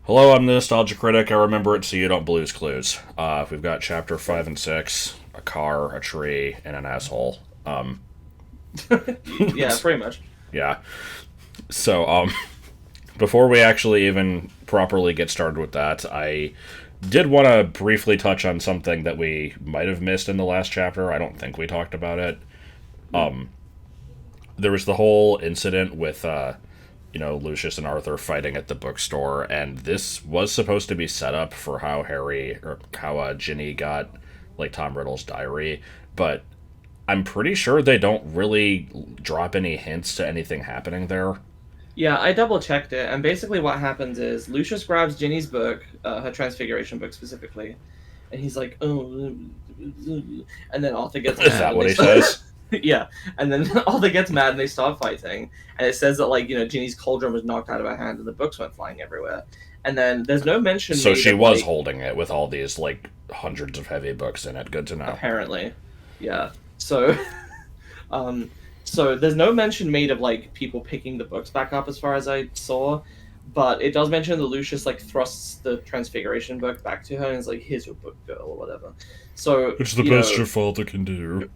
Hello, I'm the Nostalgia Critic. I remember it so you don't Blue's Clues. We've got chapter 5 and 6, a car, a tree, and an asshole. Yeah, pretty much. Yeah. So, before we actually even properly get started with that, I did want to briefly touch on something that we might have missed in the last chapter. I don't think we talked about it. There was the whole incident with, Lucius and Arthur fighting at the bookstore, and this was supposed to be set up for how Harry, or how Ginny got, like, Tom Riddle's diary, but I'm pretty sure they don't really drop any hints to anything happening there. Yeah, I double checked it, and basically what happens is Lucius grabs Ginny's book, her Transfiguration book specifically, and he's like, "Oh," and then Arthur gets Is mad. that And what they he start... says? Yeah, and then Arthur gets mad and they start fighting, and it says that Ginny's cauldron was knocked out of her hand and the books went flying everywhere, and then there's no mention So made she of was holding it with all these, like, hundreds of heavy books in it. Good to know. apparently, yeah. So, um, so there's no mention made of people picking the books back up as far as I saw, but it does mention that Lucius thrusts the Transfiguration book back to her and is like, "Here's your book, girl," or whatever. So It's the you best know, your father can do.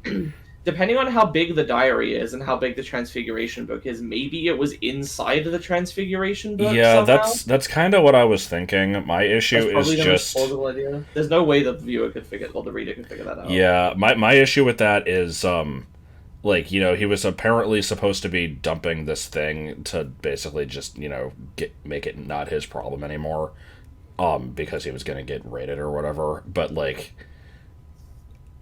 depending on how big the diary is and how big the Transfiguration book is, maybe it was inside the Transfiguration book Yeah, somehow. that's kind of what I was thinking. My issue That's is probably the most just plausible idea. There's no way the viewer could figure, or the reader could figure that out. yeah. My issue with that is he was apparently supposed to be dumping this thing to basically just make it not his problem anymore, because he was gonna get raided or whatever. But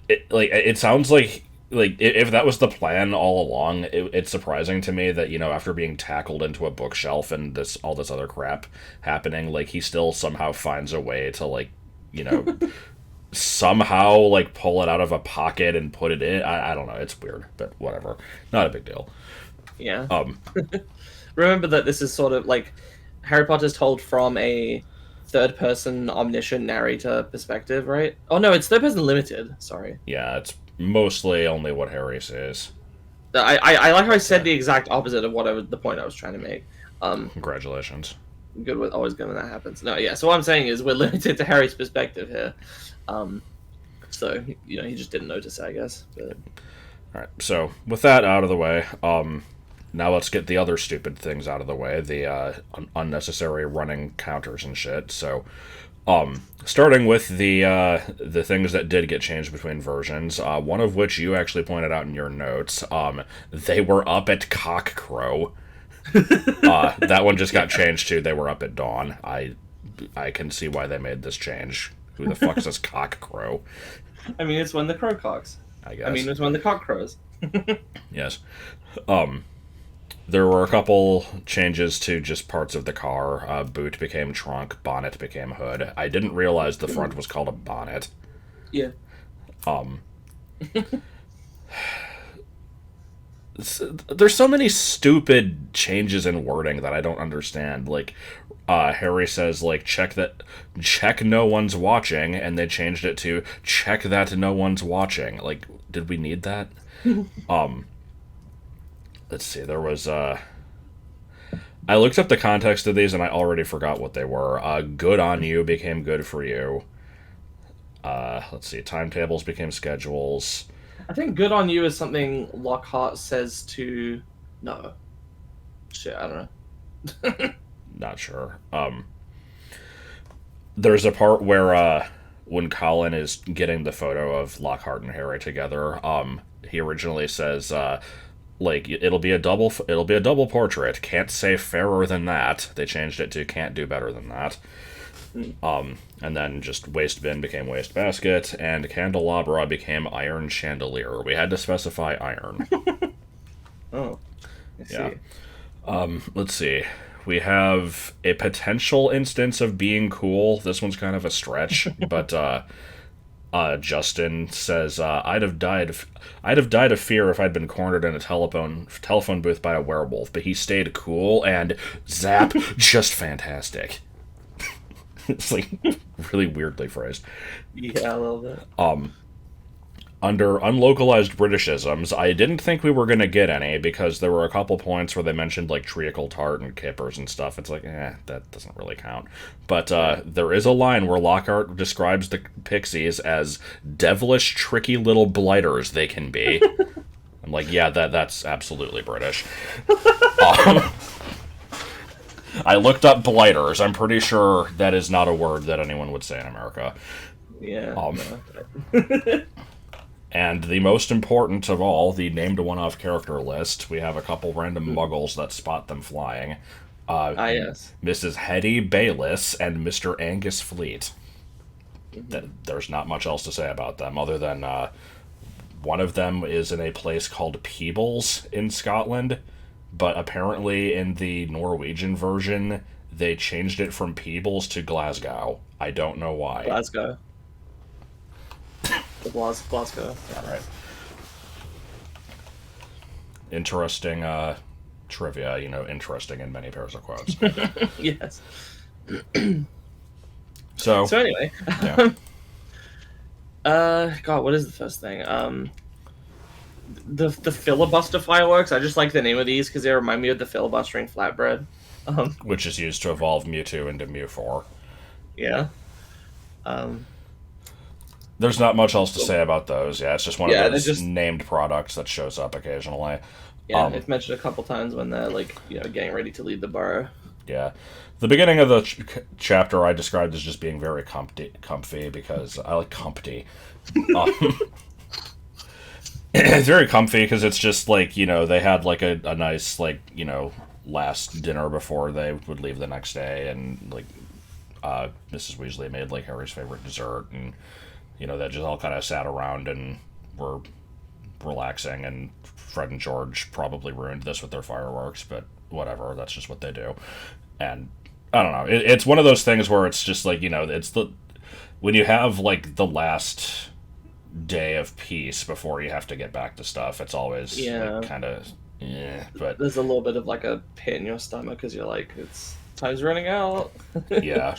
it sounds like if that was the plan all along, it's surprising to me that after being tackled into a bookshelf and all this other crap happening, like he still somehow finds a way to you know somehow pull it out of a pocket and put it in. I don't know, it's weird, but whatever, not a big deal. Yeah. um Remember that this is sort of like Harry Potter's told from a third person omniscient narrator perspective, right? Oh no, it's third person limited. Sorry. yeah, it's mostly only what Harry says. I like how I said the exact opposite of the point I was trying to make. Congratulations. Always good when that happens. No, yeah. So what I'm saying is we're limited to Harry's perspective here. Um, so he just didn't notice it, I guess. But... All right, so with that out of the way, now let's get the other stupid things out of the way, the unnecessary running counters and shit. So, starting with the things that did get changed between versions, one of which you actually pointed out in your notes. They were up at cock crow. That one just got changed to they were up at dawn. I can see why they made this change. Who the fuck says cock crow? I mean, it's when the crow cocks. I guess. I mean, it's when the cock crows. Yes. There were a couple changes to just parts of the car. Boot became trunk, bonnet became hood. I didn't realize the front was called a bonnet. Yeah. There's so many stupid changes in wording that I don't understand. Harry says, check no one's watching, and they changed it to check that no one's watching. Did we need that? Let's see, there was, I looked up the context of these, and I already forgot what they were. Good on you became good for you. Let's see, timetables became schedules. I think "good on you" is something Lockhart says to. No. Shit, I don't know. Not sure. There's a part where when Colin is getting the photo of Lockhart and Harry together, he originally says it'll be a double portrait. Can't say fairer than that. They changed it to can't do better than that. And then just waste bin became waste basket, and candelabra became iron chandelier. We had to specify iron. Oh, I see. Yeah. Let's see. We have a potential instance of being cool. This one's kind of a stretch, but Justin says, I'd have died of fear if I'd been cornered in a telephone booth by a werewolf, but he stayed cool, and zap, just fantastic." It's really weirdly phrased. Yeah, a little bit. Under Unlocalized Britishisms, I didn't think we were going to get any because there were a couple points where they mentioned like treacle tart and kippers and stuff. It's like, that doesn't really count. But there is a line where Lockhart describes the pixies as devilish, tricky little blighters they can be. I'm like, yeah, that's absolutely British. I looked up blighters. I'm pretty sure that is not a word that anyone would say in America. Yeah. No. And the most important of all, the named one-off character list, we have a couple random muggles that spot them flying. Yes. Mrs. Hetty Bayliss and Mr. Angus Fleet. There's not much else to say about them, other than one of them is in a place called Peebles in Scotland, but apparently in the Norwegian version, they changed it from Peebles to Glasgow. I don't know why. Glasgow. Glasgow. Alright. Interesting trivia, interesting in many pairs of quotes. Yes. So anyway. Yeah. God, what is the first thing? The filibuster fireworks. I just like the name of these because they remind me of the filibustering flatbread. Which is used to evolve Mewtwo into Mew4. Yeah. There's not much else to say about those. Yeah, it's just one of those just named products that shows up occasionally. Yeah, it's mentioned a couple times when they're getting ready to leave the burrow. Yeah. The beginning of the chapter I described as just being very comfy because I like comfy. It's very comfy because it's just they had a nice last dinner before they would leave the next day, and Mrs. Weasley made Harry's favorite dessert, and they just all kind of sat around and were relaxing, and Fred and George probably ruined this with their fireworks, but whatever, that's just what they do. And I don't know, it's one of those things where it's just it's when you have the last day of peace before you have to get back to stuff, it's always kind of but there's a little bit of a pit in your stomach because you're it's time's running out. Yeah,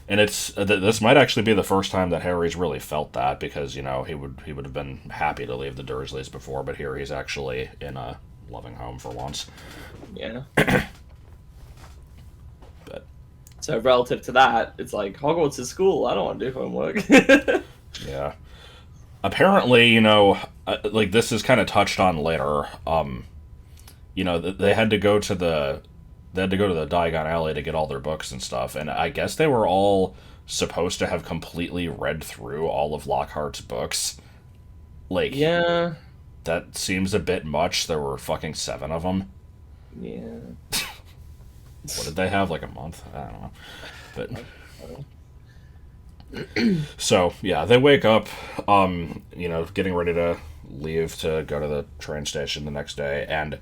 and this might actually be the first time that Harry's really felt that, because he would have been happy to leave the Dursleys before, but here he's actually in a loving home for once. Yeah. But so relative to that, it's Hogwarts is school. I don't want to do homework. Yeah. Apparently, this is kind of touched on later. They had to go to the Diagon Alley to get all their books and stuff, and I guess they were all supposed to have completely read through all of Lockhart's books. Yeah. That seems a bit much. There were fucking 7 of them. Yeah. What did they have, a month? I don't know. But so, yeah, they wake up, getting ready to leave to go to the train station the next day, and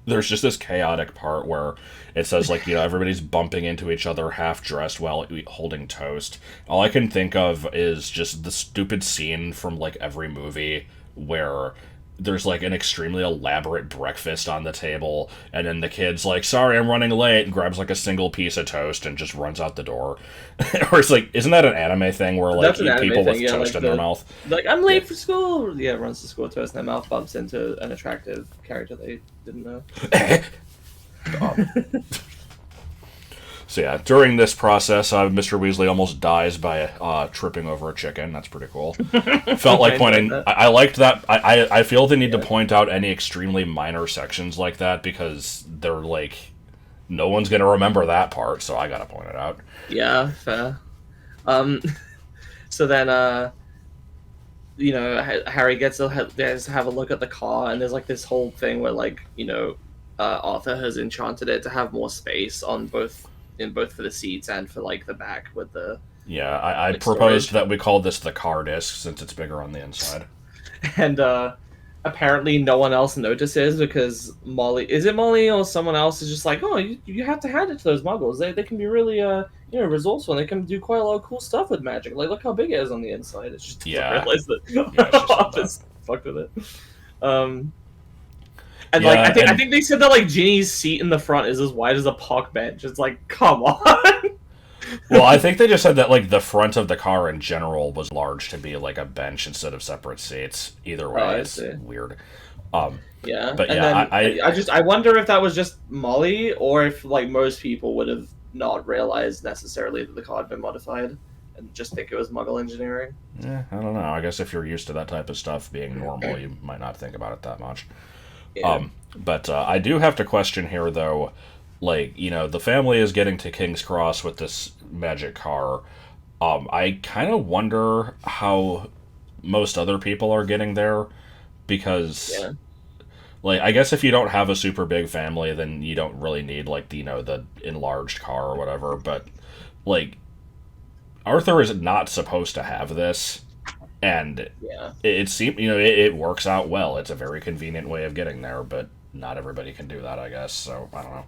there's just this chaotic part where it says, everybody's bumping into each other half-dressed while holding toast. All I can think of is just the stupid scene from, every movie where there's, an extremely elaborate breakfast on the table, and then the kid's sorry, I'm running late, and grabs, a single piece of toast and just runs out the door. Or it's isn't that an anime thing where, people with toast in their mouth? I'm late for school! Yeah, runs to school with toast in their mouth, bumps into an attractive character they didn't know. So yeah, during this process, Mr. Weasley almost dies by tripping over a chicken. That's pretty cool. Felt like pointing... I liked that. I feel they need to point out any extremely minor sections like that, because they're no one's going to remember that part, so I got to point it out. Yeah, fair. So then, Harry gets to have a look at the car, and there's this whole thing where Arthur has enchanted it to have more space on both for the seats and for the back with the... Yeah, I proposed that we call this the car disc since it's bigger on the inside. And apparently no one else notices because Molly or someone else is just oh, you have to hand it to those muggles. They can be really resourceful, and they can do quite a lot of cool stuff with magic. Look how big it is on the inside. It's just realize that Arthur's fucked with it. And I think they said that Ginny's seat in the front is as wide as a park bench. It's come on. Well, I think they just said that like the front of the car in general was large to be like a bench instead of separate seats. Either way, Oh, I it's see. weird. Yeah, But and yeah, then I wonder if that was just Molly, or if like most people would have not realized necessarily that the car had been modified, and just think it was Muggle engineering. I don't know. I guess if you're used to that type of stuff being normal, you might not think about it that much. Yeah. But I do have to question here, though. Like, the family is getting to King's Cross with this magic car. I kind of wonder how most other people are getting there because, Yeah. like, I guess if you don't have a super big family, then you don't really need like the enlarged car or whatever. But like, Arthur is not supposed to have this, and Yeah. it seems it works out well. It's a very convenient way of getting there, but not everybody can do that, I guess. So I don't know.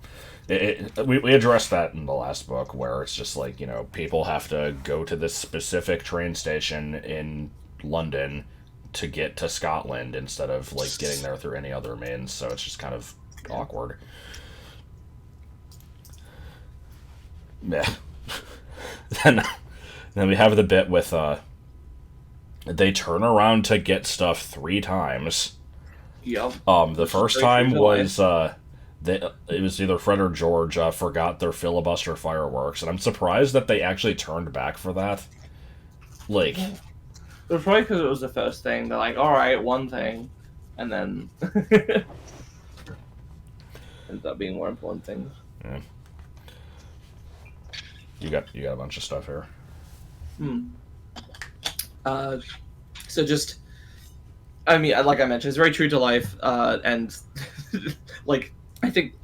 We addressed that in the last book, where it's just like people have to go to this specific train station in London to get to Scotland instead of like getting there through any other means. So it's just kind of awkward. Yeah. then then we have the bit with they turn around to get stuff 3 times. Yep. The first time was it was either Fred or George forgot their filibuster fireworks, and I'm surprised that they actually turned back for that. Like, It was probably because it was the first thing. They're like, all right, one thing, and then ends up being more important things. yeah. You got a bunch of stuff here. So just, I mean, like I mentioned, it's very true to life, and like I think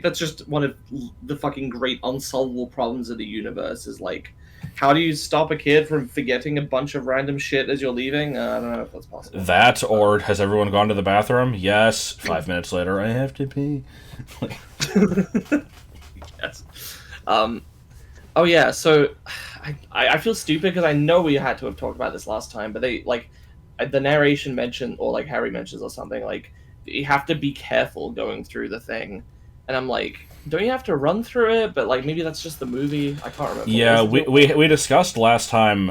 that's just one of the fucking great unsolvable problems of the universe. Is like, how do you stop a kid from forgetting a bunch of random shit as you're leaving? I don't know if that's possible. That, or has everyone gone to the bathroom? Yes. 5 minutes later, I have to pee. Yes. Oh yeah. So I feel stupid because I know we had to have talked about this last time, but they like the narration mentioned, or like Harry mentions or something, like you have to be careful going through the thing, and I'm like, don't you have to run through it? But like maybe that's just the movie. I can't remember. Yeah, we discussed last time.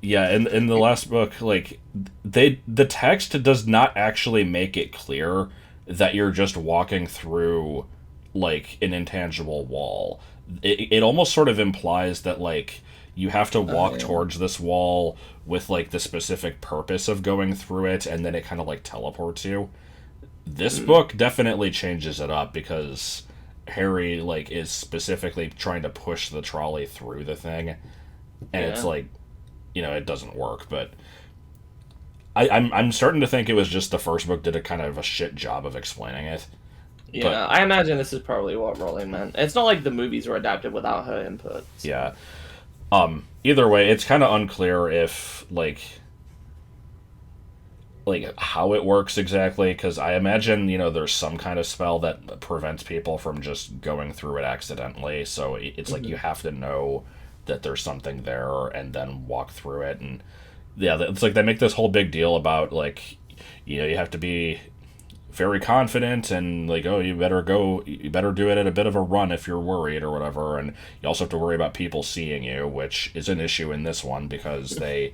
Yeah, in the last book, like the text does not actually make it clear that you're just walking through like an intangible wall. It almost sort of implies that like you have to walk towards this wall with like the specific purpose of going through it, and then it kind of like teleports you. This book definitely changes it up because Harry like is specifically trying to push the trolley through the thing, and it's like, it doesn't work. But I'm starting to think it was just the first book did a kind of a shit job of explaining it. Yeah, but I imagine this is probably what Rowling meant. It's not like the movies were adapted without her input. So. Yeah. Either way, it's kind of unclear if like how it works exactly, because I imagine there's some kind of spell that prevents people from just going through it accidentally. So it's like you have to know that there's something there and then walk through it. And yeah, it's like they make this whole big deal about like you have to be very confident and like, oh, you better do it at a bit of a run if you're worried or whatever. And you also have to worry about people seeing you, which is an issue in this one because they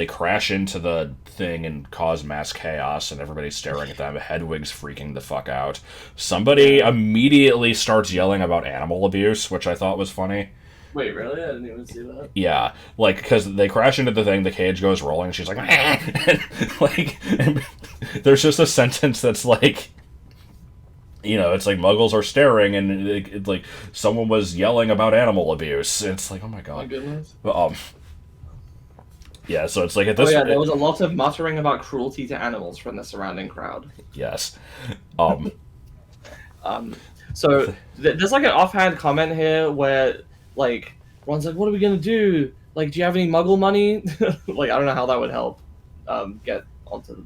crash into the thing and cause mass chaos, and everybody's staring at them. Hedwig's freaking the fuck out. Somebody immediately starts yelling about animal abuse, which I thought was funny. Wait, really? I didn't even see that. Yeah, like, because they crash into the thing, the cage goes rolling, and she's like, and, like, and there's just a sentence that's like, it's like Muggles are staring, and it like someone was yelling about animal abuse. It's like, oh my god. My goodness. But, yeah, so it's like at this. Oh yeah, there was a lot of muttering about cruelty to animals from the surrounding crowd. Yes. So there's like an offhand comment here where like Ron's like, "What are we gonna do? Like, do you have any Muggle money?" Like, I don't know how that would help get to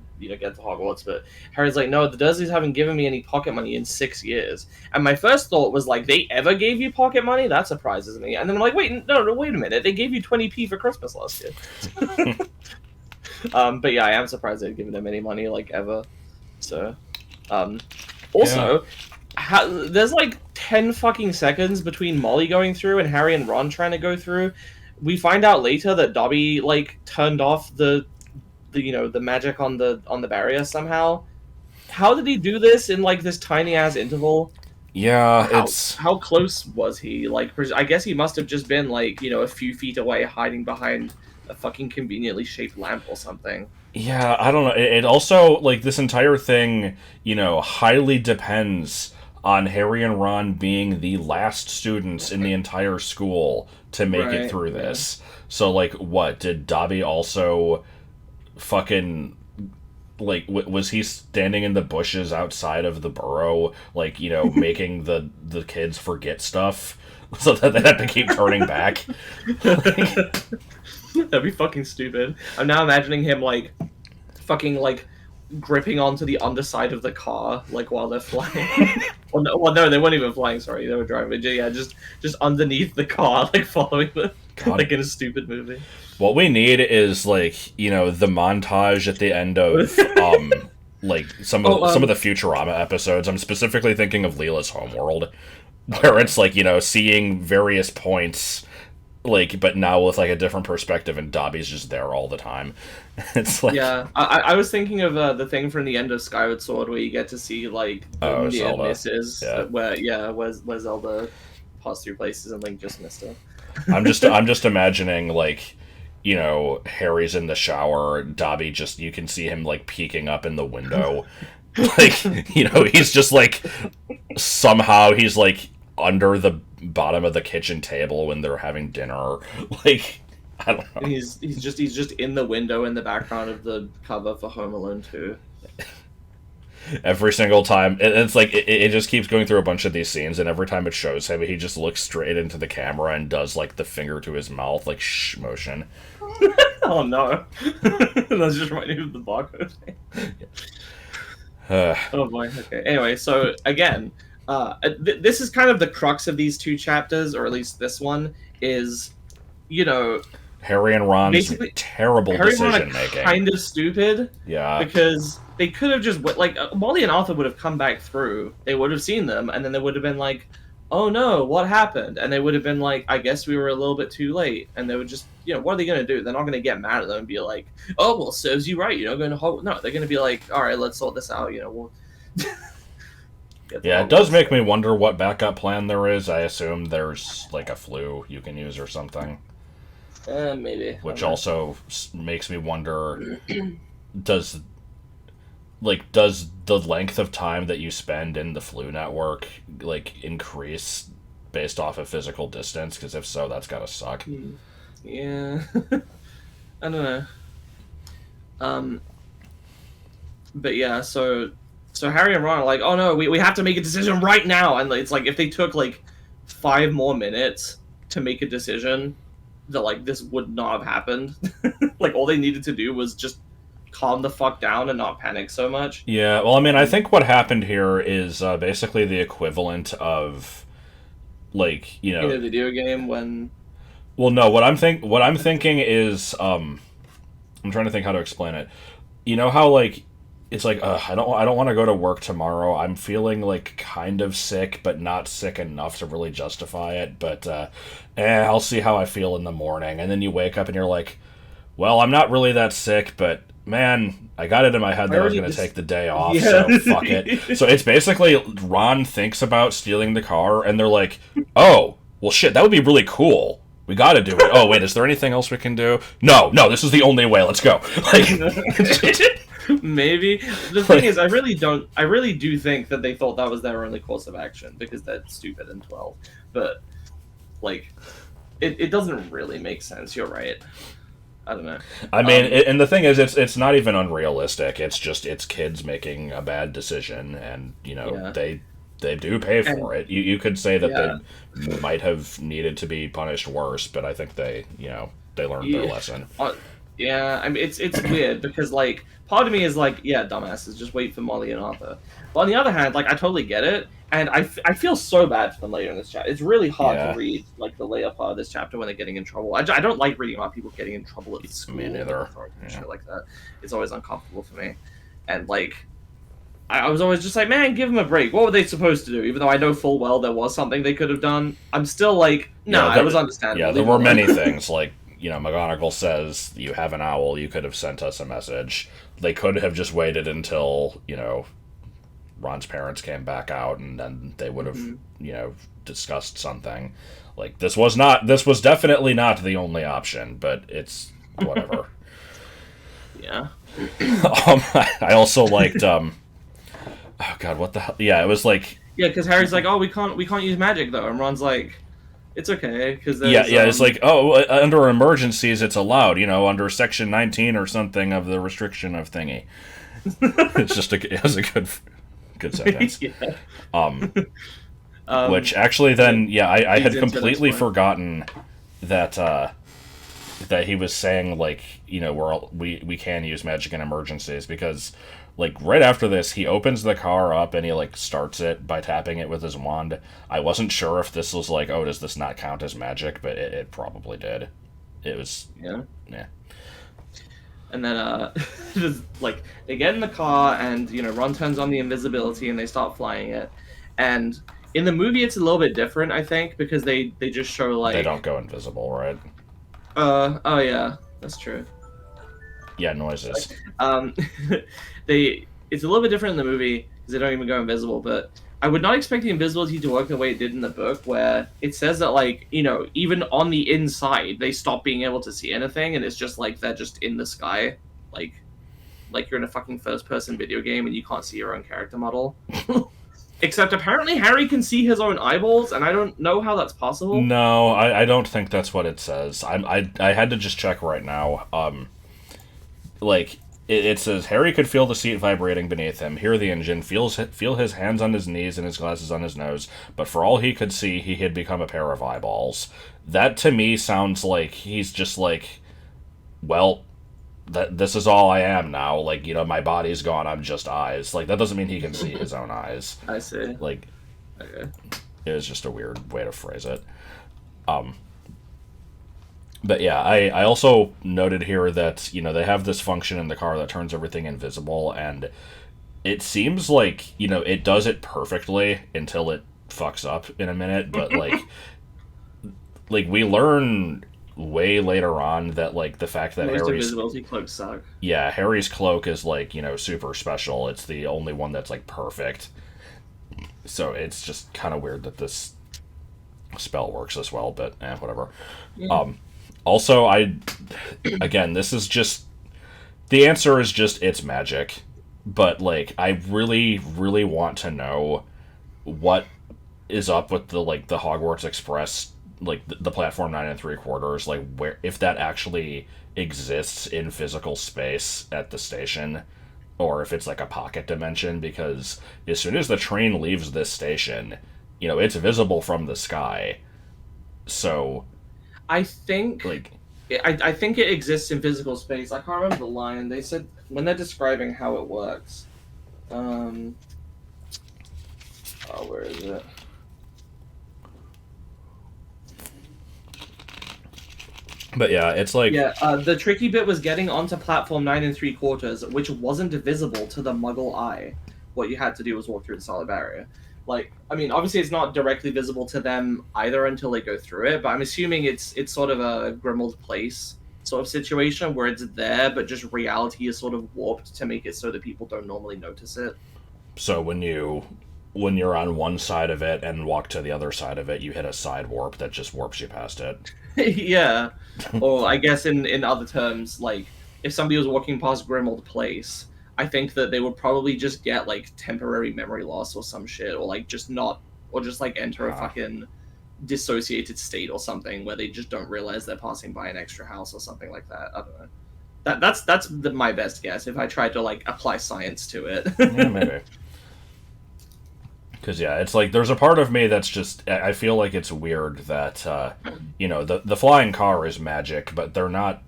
Hogwarts. But Harry's like, "No, the Dursleys haven't given me any pocket money in 6 years." And my first thought was like, "They ever gave you pocket money? That surprises me." And then I'm like, "Wait, no, wait a minute. They gave you 20p for Christmas last year." But yeah, I am surprised they've given them any money like ever. So, also. Yeah. There's like 10 fucking seconds between Molly going through and Harry and Ron trying to go through. We find out later that Dobby like turned off the the magic on the barrier somehow. How did he do this in like this tiny ass interval? Yeah, How close was he? Like, I guess he must have just been like a few feet away, hiding behind a fucking conveniently shaped lamp or something. yeah, I don't know. It also, like, this entire thing, highly depends on Harry and Ron being the last students in the entire school to make it Right, through yeah. this. So, like, what? Did Dobby also fucking, like, was he standing in the bushes outside of the burrow, like, making the kids forget stuff so that they have to keep turning back? Like, That'd be fucking stupid. I'm now imagining him like fucking like gripping onto the underside of the car like while they're flying. Well, no, they weren't even flying. Sorry, they were driving. But yeah, just underneath the car, like following them, God. like in a stupid movie. What we need is like the montage at the end of like some of the Futurama episodes. I'm specifically thinking of Leela's Homeworld, where it's like seeing various points, like, but now with like a different perspective, and Dobby's just there all the time. It's like, Yeah, I was thinking of the thing from the end of Skyward Sword where you get to see like the near Zelda. misses, Yeah. where Zelda passed through places and Link just missed her. I'm just imagining like Harry's in the shower, Dobby just, you can see him like peeking up in the window, like he's just like somehow he's like under the bottom of the kitchen table when they're having dinner, like, I don't know. And he's just in the window in the background of the cover for Home Alone 2. Every single time, and it's like it just keeps going through a bunch of these scenes, and every time it shows him, he just looks straight into the camera and does like the finger to his mouth, like shh motion. Oh no, that's just reminding me of the barcode. Oh boy. Okay. Anyway, so again, this is kind of the crux of these two chapters, or at least this one is, Harry and Ron's basically terrible Harry and Ron decision are making. kind of stupid. Yeah. Because they could have just like Molly and Arthur would have come back through. They would have seen them, and then they would have been like, "Oh no, what happened?" And they would have been like, "I guess we were a little bit too late." And they would just, what are they gonna do? They're not gonna get mad at them and be like, "Oh well, serves you right, going to Hogwarts." No, they're gonna be like, "All right, let's sort this out." We'll. Yeah, it does make me wonder what backup plan there is. I assume there's like a flu you can use or something. Maybe. Which also makes me wonder, does the length of time that you spend in the flu network like increase based off of physical distance? Because if so, that's gotta suck. Yeah. I don't know. But yeah, so Harry and Ron are like, "Oh no, we have to make a decision right now." And it's like if they took like 5 more minutes to make a decision, that like this would not have happened. Like all they needed to do was just calm the fuck down and not panic so much. Yeah, well, I mean, I think what happened here is basically the equivalent of like In a video game when. Well, no, what I'm thinking is I'm trying to think how to explain it. You know how like it's like I don't want to go to work tomorrow. I'm feeling like kind of sick, but not sick enough to really justify it. But I'll see how I feel in the morning. And then you wake up and you're like, well, I'm not really that sick, but man, I got it in my head that I was going to take the day off, Yeah. so fuck it. So it's basically Ron thinks about stealing the car, and they're like, oh, well, shit, that would be really cool. We got to do it. Oh, wait, is there anything else we can do? No, this is the only way. Let's go. Like, maybe the thing is, I really do think that they thought that was their only course of action because they're stupid and 12. But like, it doesn't really make sense. You're right. I don't know. I mean, and the thing is, it's not even unrealistic. It's just it's kids making a bad decision, and they do pay for it. You could say that they might have needed to be punished worse, but I think they learned their lesson. Yeah, I mean it's weird because like part of me is like, yeah, dumbasses, just wait for Molly and Arthur. But on the other hand, like I totally get it, and I feel so bad for them later in this chapter. It's really hard to read like the later part of this chapter when they're getting in trouble. I don't like reading about people getting in trouble at school. Me neither. And shit like that. It's always uncomfortable for me, and like I was always just like, man, give them a break. What were they supposed to do? Even though I know full well there was something they could have done, I'm still like, nah, it was understandable. Yeah, there were many things, like, McGonagall says, you have an owl, you could have sent us a message. They could have just waited until, Ron's parents came back out, and then they would have, discussed something. Like, this was definitely not the only option, but it's whatever. Yeah. I also liked, oh god, what the hell? Yeah, it was like... Yeah, because Harry's like, oh, we can't use magic, though. And Ron's like, it's okay, because it's like, oh, under emergencies it's allowed, under Section 19 or something of the restriction of thingy. It's just it was a good sentence. Which actually then, I had completely forgotten that that he was saying, like, we can use magic in emergencies, because, like, right after this, he opens the car up and he, like, starts it by tapping it with his wand. I wasn't sure if this was like, oh, does this not count as magic? But it probably did. It was... Yeah. And then, just, like, they get in the car and, Ron turns on the invisibility and they start flying it. And in the movie, it's a little bit different, I think, because they just show, like... They don't go invisible, right? Oh yeah, that's true. Yeah, noises. It's a little bit different in the movie because they don't even go invisible. But I would not expect the invisibility to work the way it did in the book, where it says that, like, even on the inside they stop being able to see anything, and it's just like they're just in the sky, like you're in a fucking first-person video game and you can't see your own character model. Except apparently Harry can see his own eyeballs, and I don't know how that's possible. No, I don't think that's what it says. I had to just check right now. It says Harry could feel the seat vibrating beneath him, hear the engine, feel his hands on his knees and his glasses on his nose, but for all he could see, he had become a pair of eyeballs. That to me sounds like he's just like, well, this is all I am now. Like, my body's gone, I'm just eyes. Like, that doesn't mean he can see his own eyes. I see. Like, okay. It was just a weird way to phrase it. But yeah, I also noted here that, they have this function in the car that turns everything invisible, and it seems like, it does it perfectly until it fucks up in a minute, but, like, we learn way later on that, like, the fact that Most Harry's invisibility cloaks suck. Yeah, Harry's cloak is, like, super special. It's the only one that's, like, perfect. So it's just kind of weird that this spell works as well, but whatever. Yeah. Also, this is just... The answer is just, it's magic. But, like, I really, really want to know what is up with the Hogwarts Express, like, the platform 9 3/4, like, where, if that actually exists in physical space at the station, or if it's, like, a pocket dimension, because as soon as the train leaves this station, it's visible from the sky. So... I think I think it exists in physical space. I can't remember the line. They said when they're describing how it works. Where is it? But yeah, it's like... Yeah, the tricky bit was getting onto platform 9 3/4, which wasn't visible to the Muggle eye. What you had to do was walk through the solid barrier. Like, I mean, obviously it's not directly visible to them either until they go through it, but I'm assuming it's sort of a Grimmauld Place sort of situation where it's there, but just reality is sort of warped to make it so that people don't normally notice it. So when you're on one side of it and walk to the other side of it, you hit a side warp that just warps you past it. Yeah. Or I guess in other terms, like, if somebody was walking past Grimmauld Place, I think that they would probably just get, like, temporary memory loss or some shit, or, like, just enter a fucking dissociated state or something where they just don't realize they're passing by an extra house or something like that. I don't know. That's my best guess if I tried to, like, apply science to it. Yeah, maybe. Because, yeah, it's like, there's a part of me that's just, I feel like it's weird that, the flying car is magic, but they're not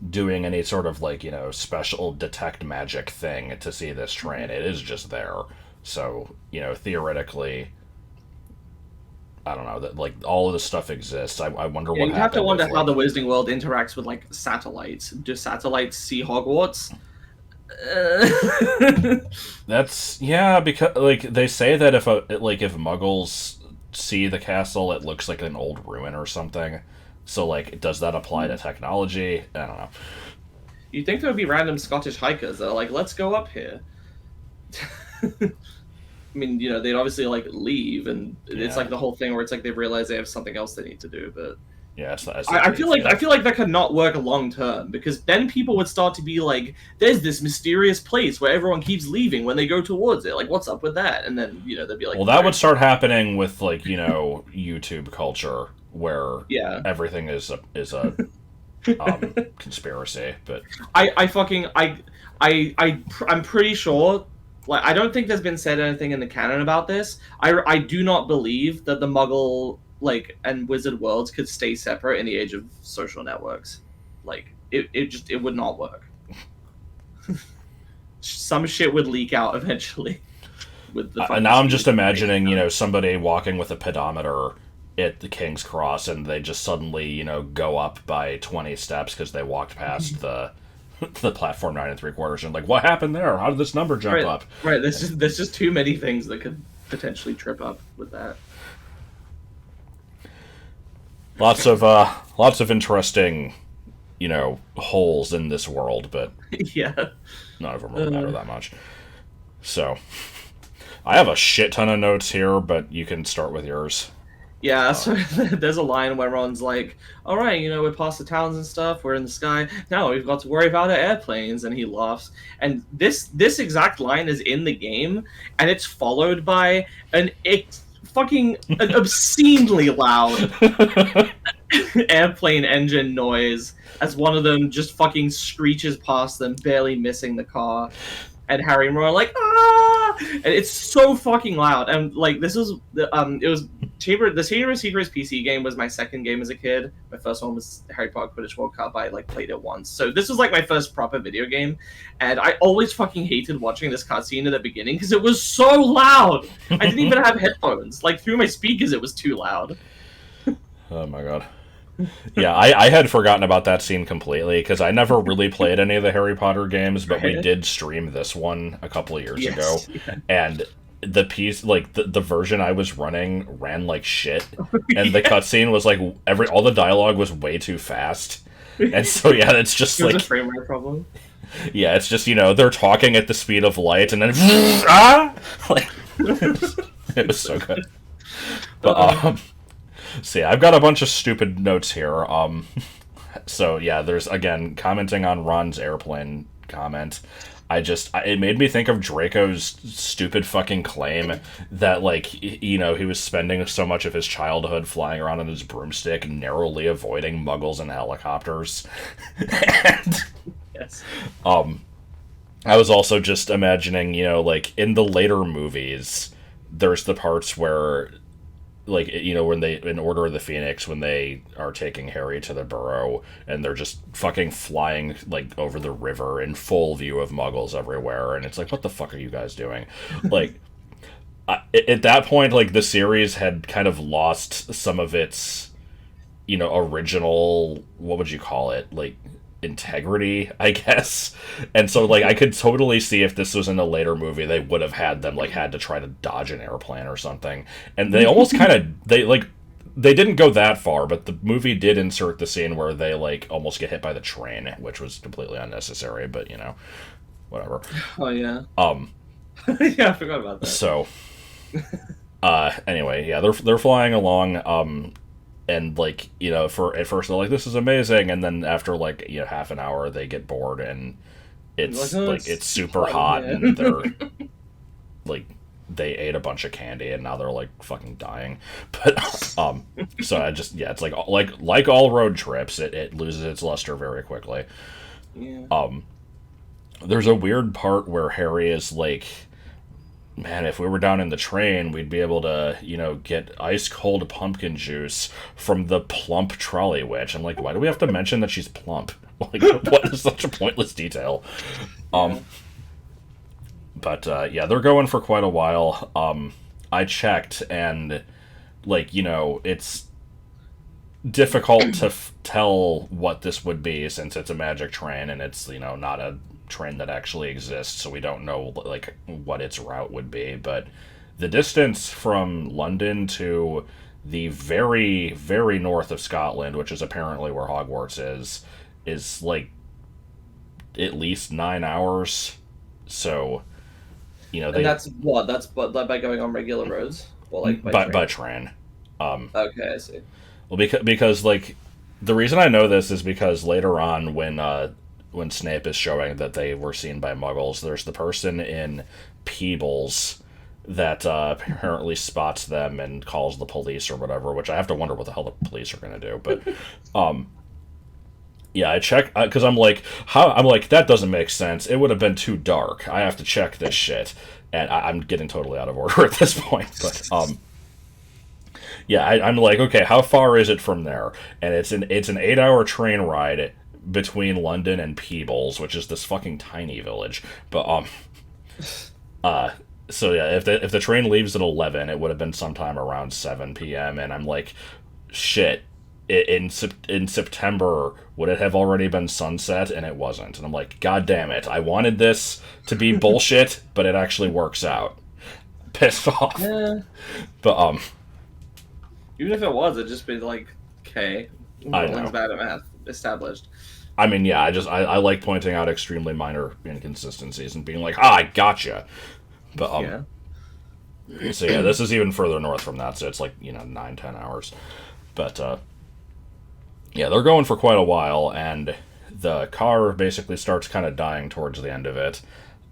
doing any sort of, like, special detect magic thing to see this train. It is just there. So, theoretically, I don't know, that, like, all of this stuff exists. I wonder what happened. You have to wonder how the Wizarding World interacts with, like, satellites. Do satellites see Hogwarts? That's yeah, because like they say that if Muggles see the castle, it looks like an old ruin or something. So like, does that apply to technology? I don't know. You'd think there would be random Scottish hikers that are like, let's go up here. I mean, they'd obviously like leave, and it's Yeah. like the whole thing where it's like they realize they have something else they need to do. But Yeah, it's I feel like that could not work long term, because then people would start to be like, "There's this mysterious place where everyone keeps leaving when they go towards it. Like, what's up with that?" And then they'd be like, well, that would start happening with like YouTube culture where Yeah. everything is a conspiracy. But I fucking I'm pretty sure. Like, I don't think there's been said anything in the canon about this. I do not believe that the Muggle and Wizard worlds could stay separate in the age of social networks. Like, it would not work. Some shit would leak out eventually. With the now I'm just imagining somebody walking with a pedometer at the King's Cross, and they just suddenly go up by 20 steps because they walked past the platform 9 3/4, and like, what happened there? How did this number jump up? Right. There's just too many things that could potentially trip up with that. Lots of interesting holes in this world, but Yeah. none of them really matter that much. So I have a shit ton of notes here, but you can start with yours. Yeah, so there's a line where Ron's like, all right, we're past the towns and stuff, we're in the sky, now we've got to worry about our airplanes, and he laughs. And this exact line is in the game, and it's followed by an obscenely loud airplane engine noise as one of them just fucking screeches past them, barely missing the car. And Harry and Ron are like, ah! And it's so fucking loud. And like, this was it was the Chamber of Secrets PC game was my second game as a kid. My first one was Harry Potter Quidditch World Cup. I played it once, so this was like my first proper video game. And I always fucking hated watching this cutscene at the beginning because it was so loud. I didn't even have headphones. Like, through my speakers, it was too loud. Oh my god. Yeah, I had forgotten about that scene completely because I never really played any of the Harry Potter games, but we did stream this one a couple of years ago, and the piece, like the version I was running, ran like shit, and the cutscene was like all the dialogue was way too fast, and so yeah, it's just It was like a frame rate problem. Yeah, it's just they're talking at the speed of light, and then ah, like it was so good, but See, I've got a bunch of stupid notes here. So yeah, there's again commenting on Ron's airplane comment. It made me think of Draco's stupid fucking claim that he was spending so much of his childhood flying around on his broomstick, narrowly avoiding Muggles and helicopters. And, Yes. I was also just imagining, in the later movies, there's the parts where when they, in Order of the Phoenix, when they are taking Harry to the Burrow, and they're just fucking flying, over the river in full view of Muggles everywhere, and it's like, what the fuck are you guys doing? At that point, the series had kind of lost some of its, original, what would you call it, integrity, I guess. And so I could totally see if this was in a later movie, they would have had them had to try to dodge an airplane or something. And they almost kind of they didn't go that far, but the movie did insert the scene where they almost get hit by the train, which was completely unnecessary, but whatever. Oh yeah. Yeah, I forgot about that. So anyway, yeah, they're flying along, and for at first they're like, this is amazing, and then after half an hour they get bored, and it's it's super hot, and they're they ate a bunch of candy, and now they're fucking dying. But so it's like all road trips, it loses its luster very quickly. Yeah. There's a weird part where Harry is like, man, if we were down in the train, we'd be able to, get ice-cold pumpkin juice from the plump trolley witch. I'm like, why do we have to mention that she's plump? What is such a pointless detail? But, yeah, they're going for quite a while. I checked, and, it's difficult to tell what this would be, since it's a magic train, and it's, not a train that actually exists, so we don't know like what its route would be. But the distance from London to the very, very north of Scotland, which is apparently where Hogwarts is like at least 9 hours. So, And that's what? That's by going on regular roads? Or like by train. Okay, I see. Well, because like the reason I know this is because later on when Snape is showing that they were seen by Muggles, there's the person in Peebles that apparently spots them and calls the police or whatever, which I have to wonder what the hell the police are going to do. But yeah, I check because I'm like, that doesn't make sense. It would have been too dark. I have to check this shit, and I'm getting totally out of order at this point. But yeah, I'm like, okay, how far is it from there? And it's an 8-hour train ride between London and Peebles, which is this fucking tiny village. But so yeah, if the train leaves at 11, it would have been sometime around 7 p.m. And I'm like, shit. In September, would it have already been sunset? And it wasn't. And I'm like, God damn it! I wanted this to be bullshit, but it actually works out. Pissed off. Yeah. But even if it was, it'd just be like, okay, I know. bad at math. Established. I mean, yeah, I like pointing out extremely minor inconsistencies and being like, I gotcha. But yeah. So yeah, this is even further north from that, so it's like 9-10 hours. But yeah, they're going for quite a while, and the car basically starts kind of dying towards the end of it.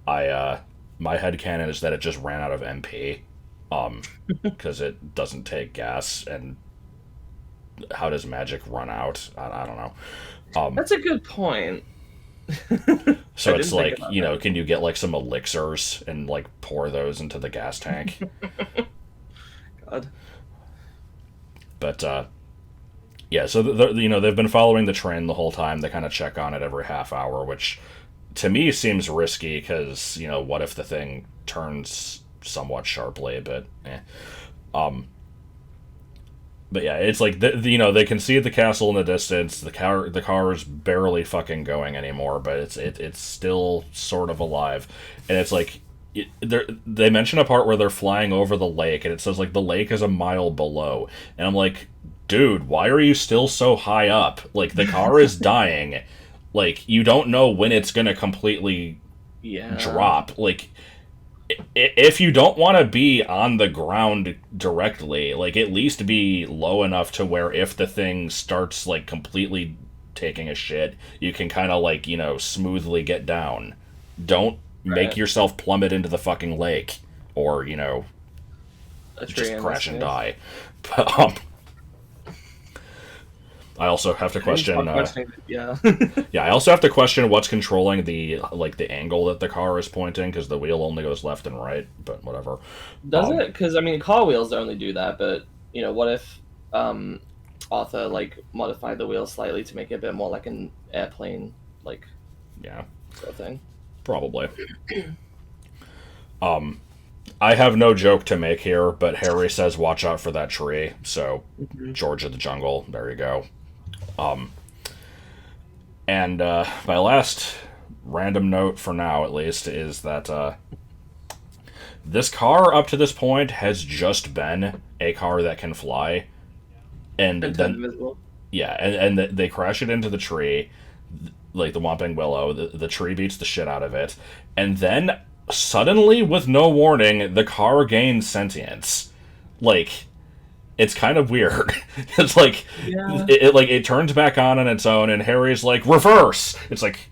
My headcanon is that it just ran out of MP, because it doesn't take gas, and how does magic run out? I don't know. That's a good point. So it's like, can you get like some elixirs and like pour those into the gas tank? God. But yeah, so they've been following the train the whole time. They kind of check on it every half hour, which to me seems risky because what if the thing turns somewhat sharply? But but yeah, it's like they can see the castle in the distance. The car is barely fucking going anymore, but it's still sort of alive, and it's like. They mention a part where they're flying over the lake, and it says like the lake is a mile below, and I'm like, dude, why are you still so high up? Like the car is dying, like you don't know when it's gonna completely drop. Like if you don't want to be on the ground directly, like at least be low enough to where if the thing starts like completely taking a shit, you can kind of like smoothly get down. Don't make yourself plummet into the fucking lake, or just crash and die. But I also have to question. Yeah. Yeah, I also have to question what's controlling the angle that the car is pointing, because the wheel only goes left and right. But whatever. Does it? Because car wheels only do that. But what if Arthur modified the wheel slightly to make it a bit more like an airplane, sort of thing? Probably. I have no joke to make here, but Harry says, "Watch out for that tree." So, George of the Jungle. There you go. And my last random note for now, at least, is that this car up to this point has just been a car that can fly, and then invisible. Yeah, and they crash it into the tree. Like the Whomping Willow, the tree beats the shit out of it, and then suddenly, with no warning, the car gains sentience. Like, it's kind of weird. It's like it turns back on its own, and Harry's like, reverse. It's like,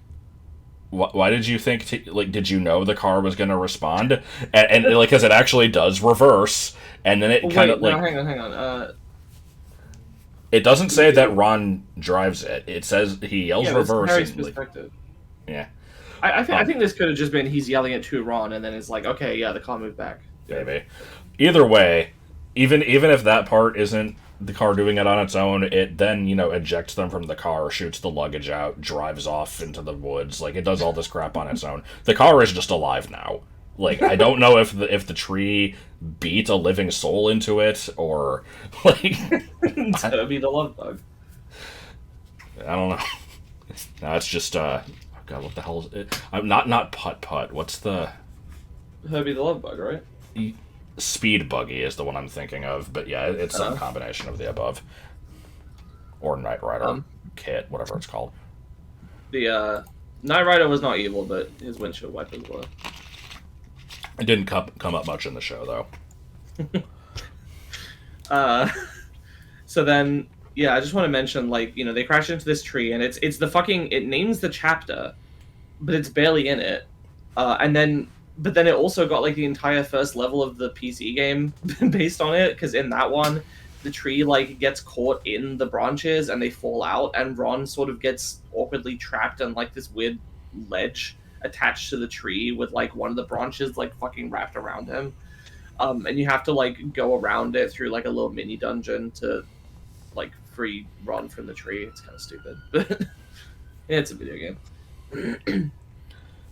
why did you think? Did you know the car was going to respond? And because it actually does reverse, and then it hang on. It doesn't say that Ron drives it. It says he yells reverse. Harry's perspective. Yeah. I think this could have just been he's yelling it to Ron, and then it's like, okay, yeah, the car moved back. Maybe. Either way, even if that part isn't the car doing it on its own, it then, ejects them from the car, shoots the luggage out, drives off into the woods. Like, it does all this crap on its own. The car is just alive now. Like, I don't know if the tree beat a living soul into it, or, like... That'd be the love bug. I don't know. No, it's just, God, what the hell is it? I'm not putt putt. What's the Herbie the Love Bug, right? speed buggy is the one I'm thinking of, but yeah, it's some combination of the above. Or Knight Rider kit, whatever it's called. The Knight Rider was not evil, but his windshield wipers were. It didn't come up much in the show though. So then, yeah, I just want to mention, like, you know, they crash into this tree, and it's the fucking, it names the chapter, but it's barely in it. But then it also got, like, the entire first level of the PC game based on it, because in that one, the tree, like, gets caught in the branches, and they fall out, and Ron sort of gets awkwardly trapped on, like, this weird ledge attached to the tree with, like, one of the branches, like, fucking wrapped around him. And you have to, like, go around it through, like, a little mini dungeon to, like, free Ron from the tree. It's kind of stupid, but it's a video game.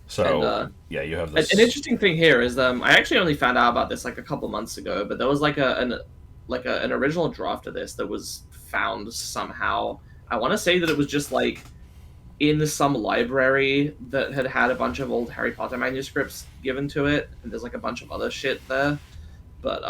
So, and, yeah, you have this. An interesting thing here is I actually only found out about this like a couple months ago, but there was like an original draft of this that was found somehow. I want to say that it was just like in some library that had a bunch of old Harry Potter manuscripts given to it, and there's like a bunch of other shit there. But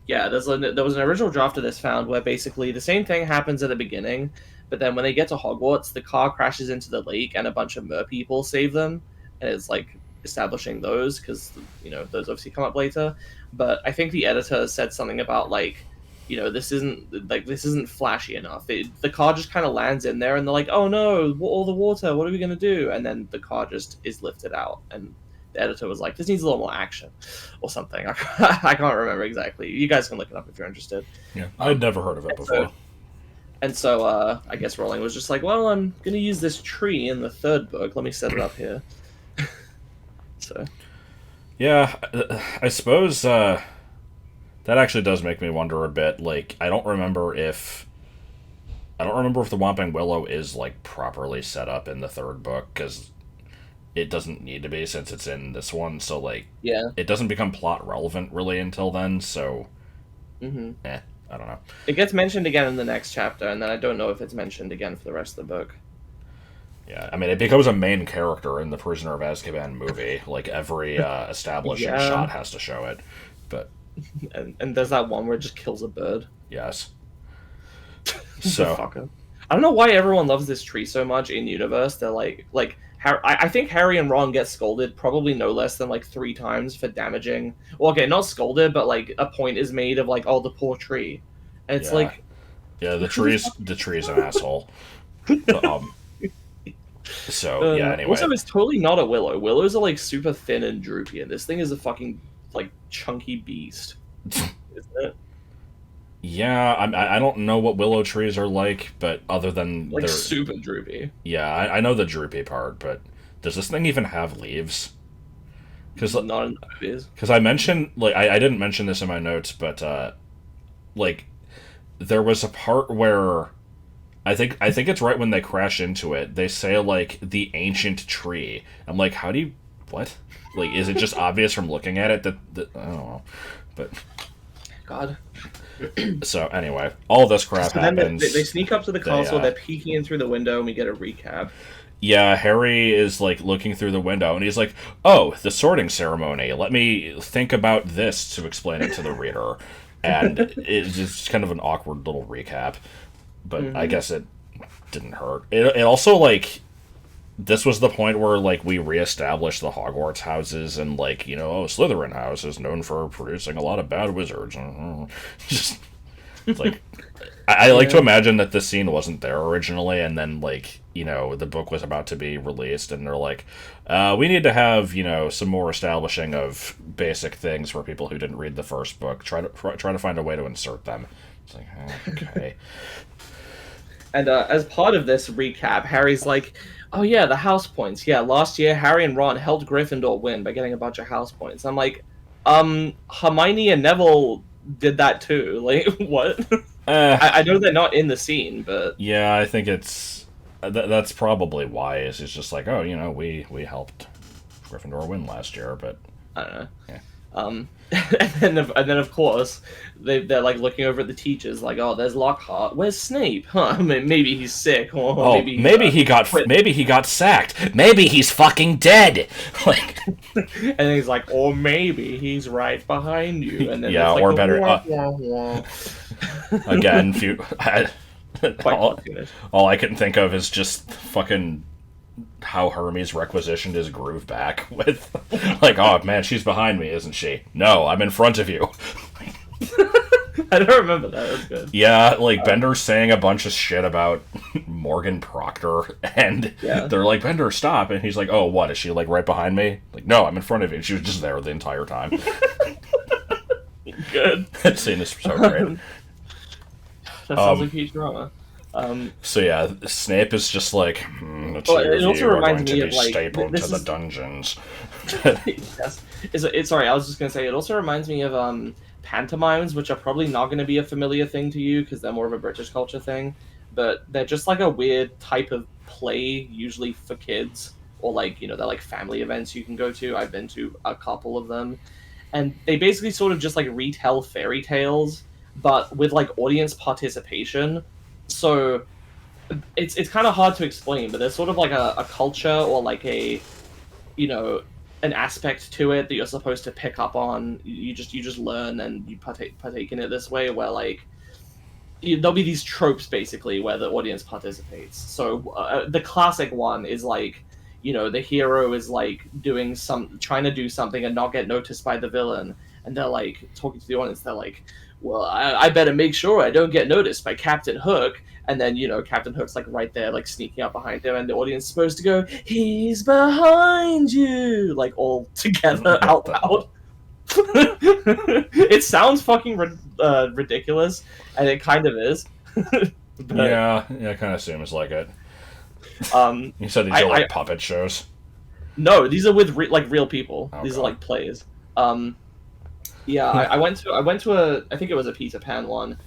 yeah, there was an original draft of this found where basically the same thing happens at the beginning, but then when they get to Hogwarts, the car crashes into the lake and a bunch of mer people save them, and it's like establishing those because, you know, those obviously come up later. But I think the editor said something about, like, you know, this isn't flashy enough. The car just kind of lands in there, and they're like, oh no, all the water, what are we gonna do? And then the car just is lifted out, and the editor was like, this needs a little more action or something. I can't remember exactly. You guys can look it up if you're interested. Yeah, I'd never heard of it before. So I guess Rowling was just like, well, I'm going to use this tree in the third book. Let me set it up here. So. Yeah, I suppose that actually does make me wonder a bit. Like, I don't remember if the Whomping Willow is, like, properly set up in the third book, because it doesn't need to be since it's in this one, so, like, yeah, it doesn't become plot relevant really until then, so I don't know. It gets mentioned again in the next chapter, and then I don't know if it's mentioned again for the rest of the book. Yeah, I mean, it becomes a main character in the Prisoner of Azkaban movie. Like, every establishing shot has to show it, but... And there's that one where it just kills a bird. Yes. So... I don't know why everyone loves this tree so much in universe. They're like I think Harry and Ron get scolded probably no less than, like, 3 times for damaging... Well, okay, not scolded, but, like, a point is made of, like, oh, the poor tree. And it's like... Yeah, the tree's an asshole. But, so, yeah, anyway. Also, it's totally not a willow. Willows are, like, super thin and droopy, and this thing is a fucking, like, chunky beast. Isn't it? Yeah, I don't know what willow trees are like, but other than... Like, they're super droopy. Yeah, I know the droopy part, but does this thing even have leaves? Because not in the movies. Because I mentioned... Like, I didn't mention this in my notes, but, like, there was a part where... I think it's right when they crash into it. They say, like, the ancient tree. I'm like, how do you... What? Like, is it just obvious from looking at it that I don't know. But... God. So, anyway, all this crap happens. They sneak up to the castle, they're peeking in through the window, and we get a recap. Yeah, Harry is, like, looking through the window, and he's like, oh, the sorting ceremony. Let me think about this to explain it to the reader. And it's just kind of an awkward little recap. But I guess it didn't hurt. It also, like, this was the point where, like, we reestablished the Hogwarts houses, and, like, you know, Slytherin house is known for producing a lot of bad wizards. Just, it's like, I like to imagine that this scene wasn't there originally, and then, like, you know, the book was about to be released, and they're like, we need to have, you know, some more establishing of basic things for people who didn't read the first book. Try to find a way to insert them. It's like, okay. And as part of this recap, Harry's like, oh yeah, the house points. Yeah, last year Harry and Ron helped Gryffindor win by getting a bunch of house points. I'm like, Hermione and Neville did that too. Like, what? I know they're not in the scene, but... Yeah, I think it's... that's probably why. It's just like, oh, you know, we helped Gryffindor win last year, but... I don't know. Yeah. And then of course they're like looking over at the teachers, like, oh, there's Lockhart. Where's Snape? Huh? I mean, maybe he's sick, or Oh, maybe maybe he got sacked. Maybe he's fucking dead. Like, and then he's like, or maybe he's right behind you. And then yeah, it's like or a better. wah, wah, wah. Again, Quite all, cartoonish. all I can think of is just fucking how Hermes requisitioned his groove back with, like, oh man, she's behind me, isn't she? No, I'm in front of you. I don't remember that. That's good. Yeah, like Bender's saying a bunch of shit about Morgan Proctor, and Yeah. they're like, Bender, stop, and he's like, oh, what, is she like right behind me? Like, no, I'm in front of you. She was just there the entire time. Good. That scene is so great. That sounds like Futurama. So yeah, Snape is just like, the two Well, it of also you are reminds going to me be of, like, stapled this to the is- dungeons. Yes. Sorry, I was just gonna say it also reminds me of pantomimes, which are probably not going to be a familiar thing to you because they're more of a British culture thing, but they're just like a weird type of play, usually for kids, or like, they're like family events you can go to. I've been to a couple of them, and they basically sort of just like retell fairy tales, but with like audience participation. So it's kind of hard to explain, but there's sort of like a culture or like you know an aspect to it that you're supposed to pick up on. You just learn and you partake in it this way, where like there'll be these tropes basically where the audience participates. So the classic one is like, the hero is like trying to do something and not get noticed by the villain, and they're like talking to the audience. They're like, well, I better make sure I don't get noticed by Captain Hook. And then, Captain Hook's like right there, like sneaking up behind him, and the audience is supposed to go, he's behind you, like all together out loud. It sounds fucking ridiculous, and it kind of is. But, Yeah, it kind of seems like it. You said these are like puppet shows? No, these are with real people. Okay. These are like plays. Yeah, I went to I think it was a Peter Pan one,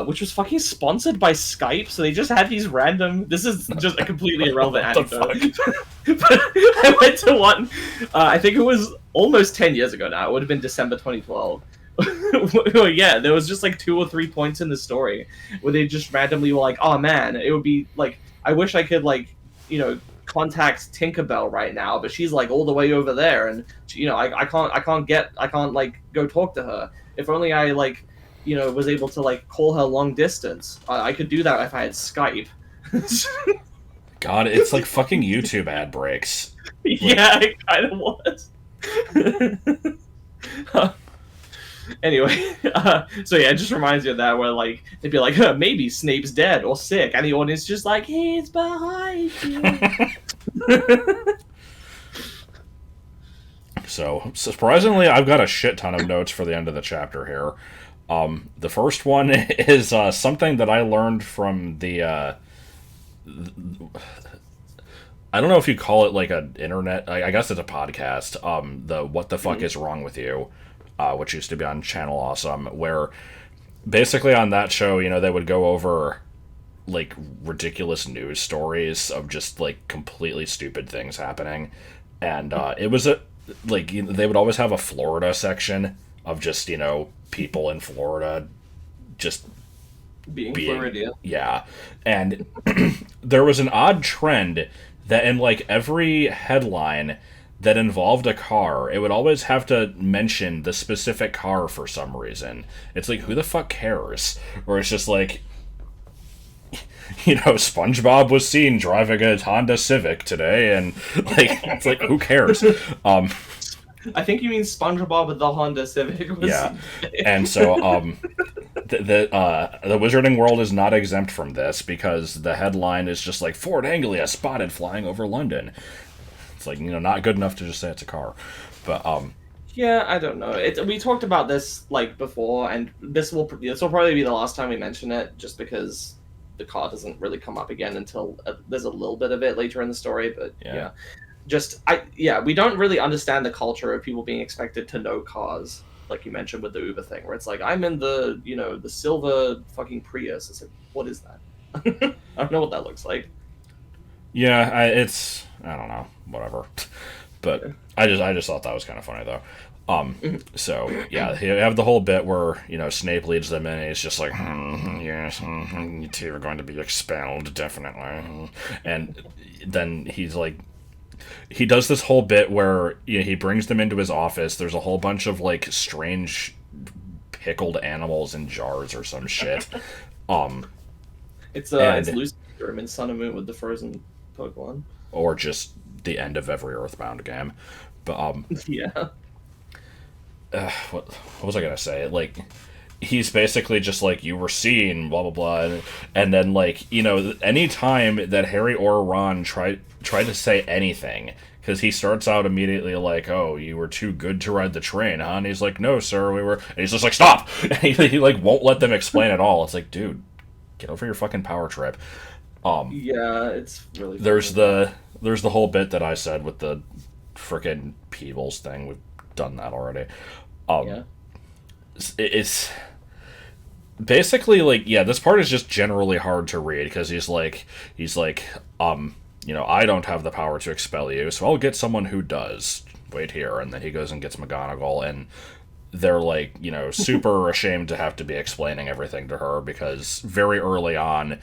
which was fucking sponsored by Skype. So they just had these random. This is just a completely irrelevant anecdote. But I went to one. I think it was almost 10 years ago now. It would have been December 2012. Yeah, there was just like 2 or 3 points in the story where they just randomly were like, "Oh man, it would be like I wish I could like contact Tinkerbell right now, but she's like all the way over there, and I can't like go talk to her. If only I like was able to like call her long distance. I could do that if I had Skype." God, it's like fucking YouTube ad breaks. Yeah, it kind of was. Anyway, so yeah, it just reminds me of that, where like they'd be like, huh, maybe Snape's dead or sick, and the audience just like, he's behind you. So, surprisingly, I've got a shit ton of notes for the end of the chapter here. The first one is something that I learned from the I don't know if you call it like an internet. I guess it's a podcast. The What the Fuck is Wrong with You, which used to be on Channel Awesome, where basically on that show, they would go over like ridiculous news stories of just like completely stupid things happening, and it was they would always have a Florida section of just people in Florida just being Floridian. Yeah, and there was an odd trend that in like every headline that involved a car, it would always have to mention the specific car for some reason. It's like, who the fuck cares? Or it's just like, SpongeBob was seen driving a Honda Civic today, and like, it's like, who cares? I think you mean SpongeBob with the Honda Civic. Yeah, and so the Wizarding World is not exempt from this, because the headline is just like, Ford Anglia spotted flying over London. It's like, not good enough to just say it's a car. But yeah, I don't know. We talked about this like before, and this will probably be the last time we mention it, just because the car doesn't really come up again until there's a little bit of it later in the story. But yeah. We don't really understand the culture of people being expected to know cars, like you mentioned with the Uber thing, where it's like, I'm in the the silver fucking Prius. It's like, what is that? I don't know what that looks like. Yeah, I don't know, whatever. But I just thought that was kind of funny though. So yeah, you have the whole bit where Snape leads them in, and he's just like, yes, you two are going to be expelled, definitely. And then he's like, he does this whole bit where he brings them into his office. There's a whole bunch of like strange pickled animals in jars or some shit. It's and Lucifer in Sun and Moon with the frozen Pokemon. or just the end of every Earthbound game. But Yeah. what was I gonna say? Like, he's basically just like, you were seen, blah blah blah, and then like any time that Harry or Ron try to say anything, because he starts out immediately like, oh, you were too good to ride the train, huh? And he's like, no, sir, we were. And he's just like, stop! And he like won't let them explain at all. It's like, dude, get over your fucking power trip. Yeah, it's really. There's the whole bit that I said with the frickin' Peebles thing. We've done that already. Yeah. It's basically like, yeah, this part is just generally hard to read because he's like, I don't have the power to expel you, so I'll get someone who does. Wait here. And then he goes and gets McGonagall, and they're like, super ashamed to have to be explaining everything to her because very early on,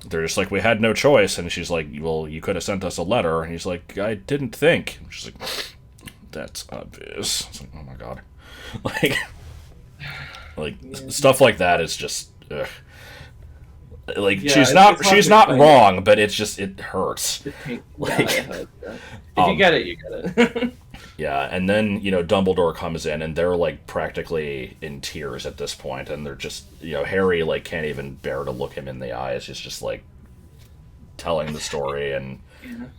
they're just like, we had no choice. And she's like, well, you could have sent us a letter. And he's like, I didn't think. And she's like, that's obvious. It's like, oh my god. Stuff like that is just, ugh. Like, yeah, she's not wrong, but it's just, it hurts. Like, it hurts, yeah. If you get it, you get it. Yeah, and then, Dumbledore comes in, and they're, like, practically in tears at this point, and they're just, Harry, like, can't even bear to look him in the eyes. He's just, like, telling the story, and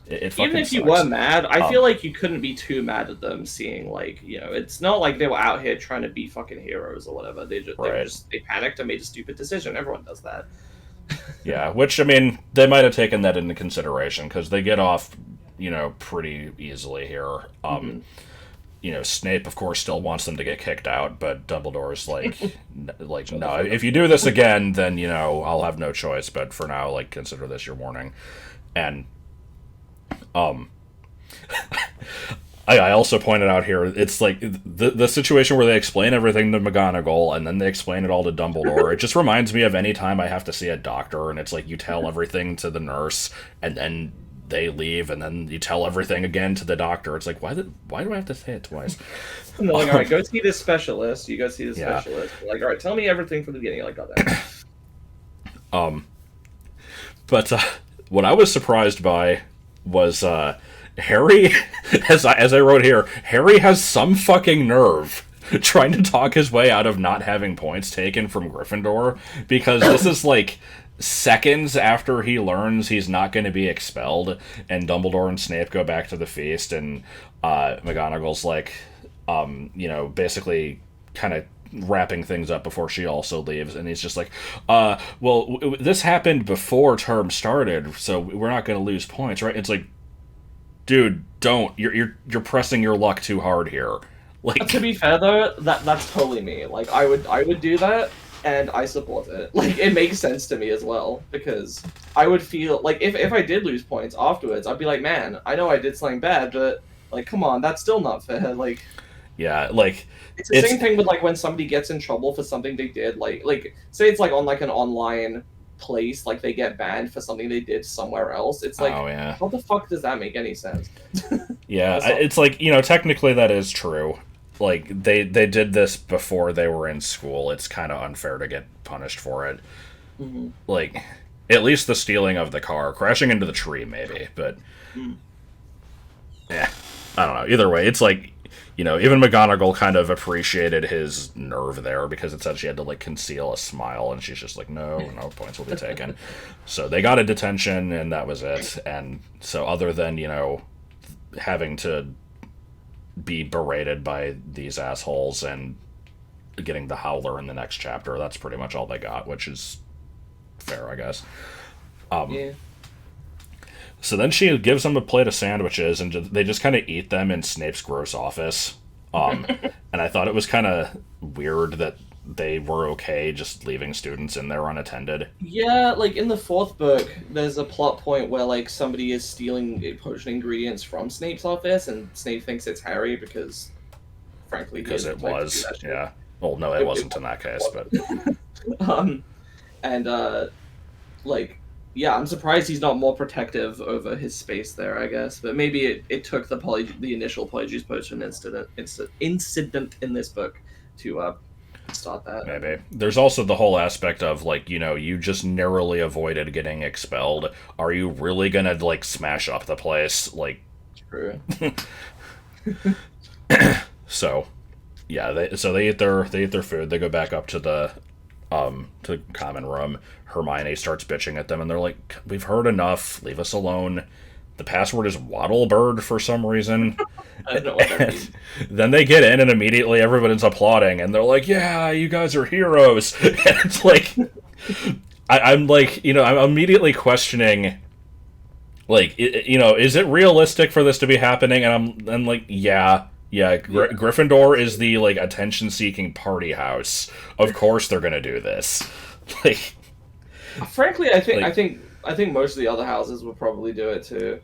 it fucking even if sucks. You were mad, I feel like you couldn't be too mad at them seeing, like, it's not like they were out here trying to be fucking heroes or whatever. They panicked and made a stupid decision. Everyone does that. Yeah, which, I mean, they might have taken that into consideration, because they get off, pretty easily here. Snape, of course, still wants them to get kicked out, but Dumbledore's like, no, if you do this again, then, I'll have no choice, but for now, like, consider this your warning. And, I also pointed out here, it's like the situation where they explain everything to McGonagall and then they explain it all to Dumbledore. It just reminds me of any time I have to see a doctor, and it's like you tell everything to the nurse and then they leave, and then you tell everything again to the doctor. It's like, why do I have to say it twice? I'm like, all right, go see this specialist. You go see this specialist. Like, all right, tell me everything from the beginning. Like, got that. But what I was surprised by was Harry, as I wrote here, Harry has some fucking nerve trying to talk his way out of not having points taken from Gryffindor, because this is like seconds after he learns he's not going to be expelled, and Dumbledore and Snape go back to the feast, and McGonagall's like, basically kind of wrapping things up before she also leaves, and he's just like, this happened before term started, so we're not going to lose points, right? It's like, dude, don't. You're pressing your luck too hard here. Like, to be fair though, that's totally me. Like, I would do that, and I support it. Like, it makes sense to me as well, because I would feel like if I did lose points afterwards, I'd be like, man, I know I did something bad, but like, come on, that's still not fair. Like, yeah, like, it's the same thing with like when somebody gets in trouble for something they did. Like say it's like on like an online place, like they get banned for something they did somewhere else. It's like, how the fuck does that make any sense? Yeah, it's like, technically that is true. Like, they did this before they were in school. It's kind of unfair to get punished for it. Mm-hmm. Like, at least the stealing of the car, crashing into the tree maybe, but I don't know. Either way, it's like, even McGonagall kind of appreciated his nerve there, because it said she had to, like, conceal a smile, and she's just like, no points will be taken. So they got a detention, and that was it. And so other than, having to be berated by these assholes and getting the Howler in the next chapter, that's pretty much all they got, which is fair, I guess. Yeah. So then she gives them a plate of sandwiches, and they just kind of eat them in Snape's gross office. And I thought it was kind of weird that they were okay just leaving students in there unattended. Yeah, like in the fourth book, there's a plot point where like somebody is stealing potion ingredients from Snape's office, and Snape thinks it's Harry because frankly, because it was, yeah. Well, no, it wasn't in that case, but and like, yeah, I'm surprised he's not more protective over his space there, I guess. But maybe it took the initial Polyjuice Potion incident in this book to start that. maybe. There's also the whole aspect of, like, you know, you just narrowly avoided getting expelled. Are you really gonna, like, smash up the place? Like, True. so, yeah, they eat their food. They go back up to the common room. Hermione starts bitching at them, and they're like, "We've heard enough. Leave us alone." The password is Wattlebird for some reason. I don't know what that means. Then they get in, and immediately everybody's applauding, and they're like, "Yeah, you guys are heroes." And it's like, I'm like, you know, I'm immediately questioning, like, you know, is it realistic for this to be happening? And I'm like, yeah. Gryffindor is the, like, attention-seeking party house. Of course they're gonna do this. Like, frankly, I think most of the other houses would probably do it too.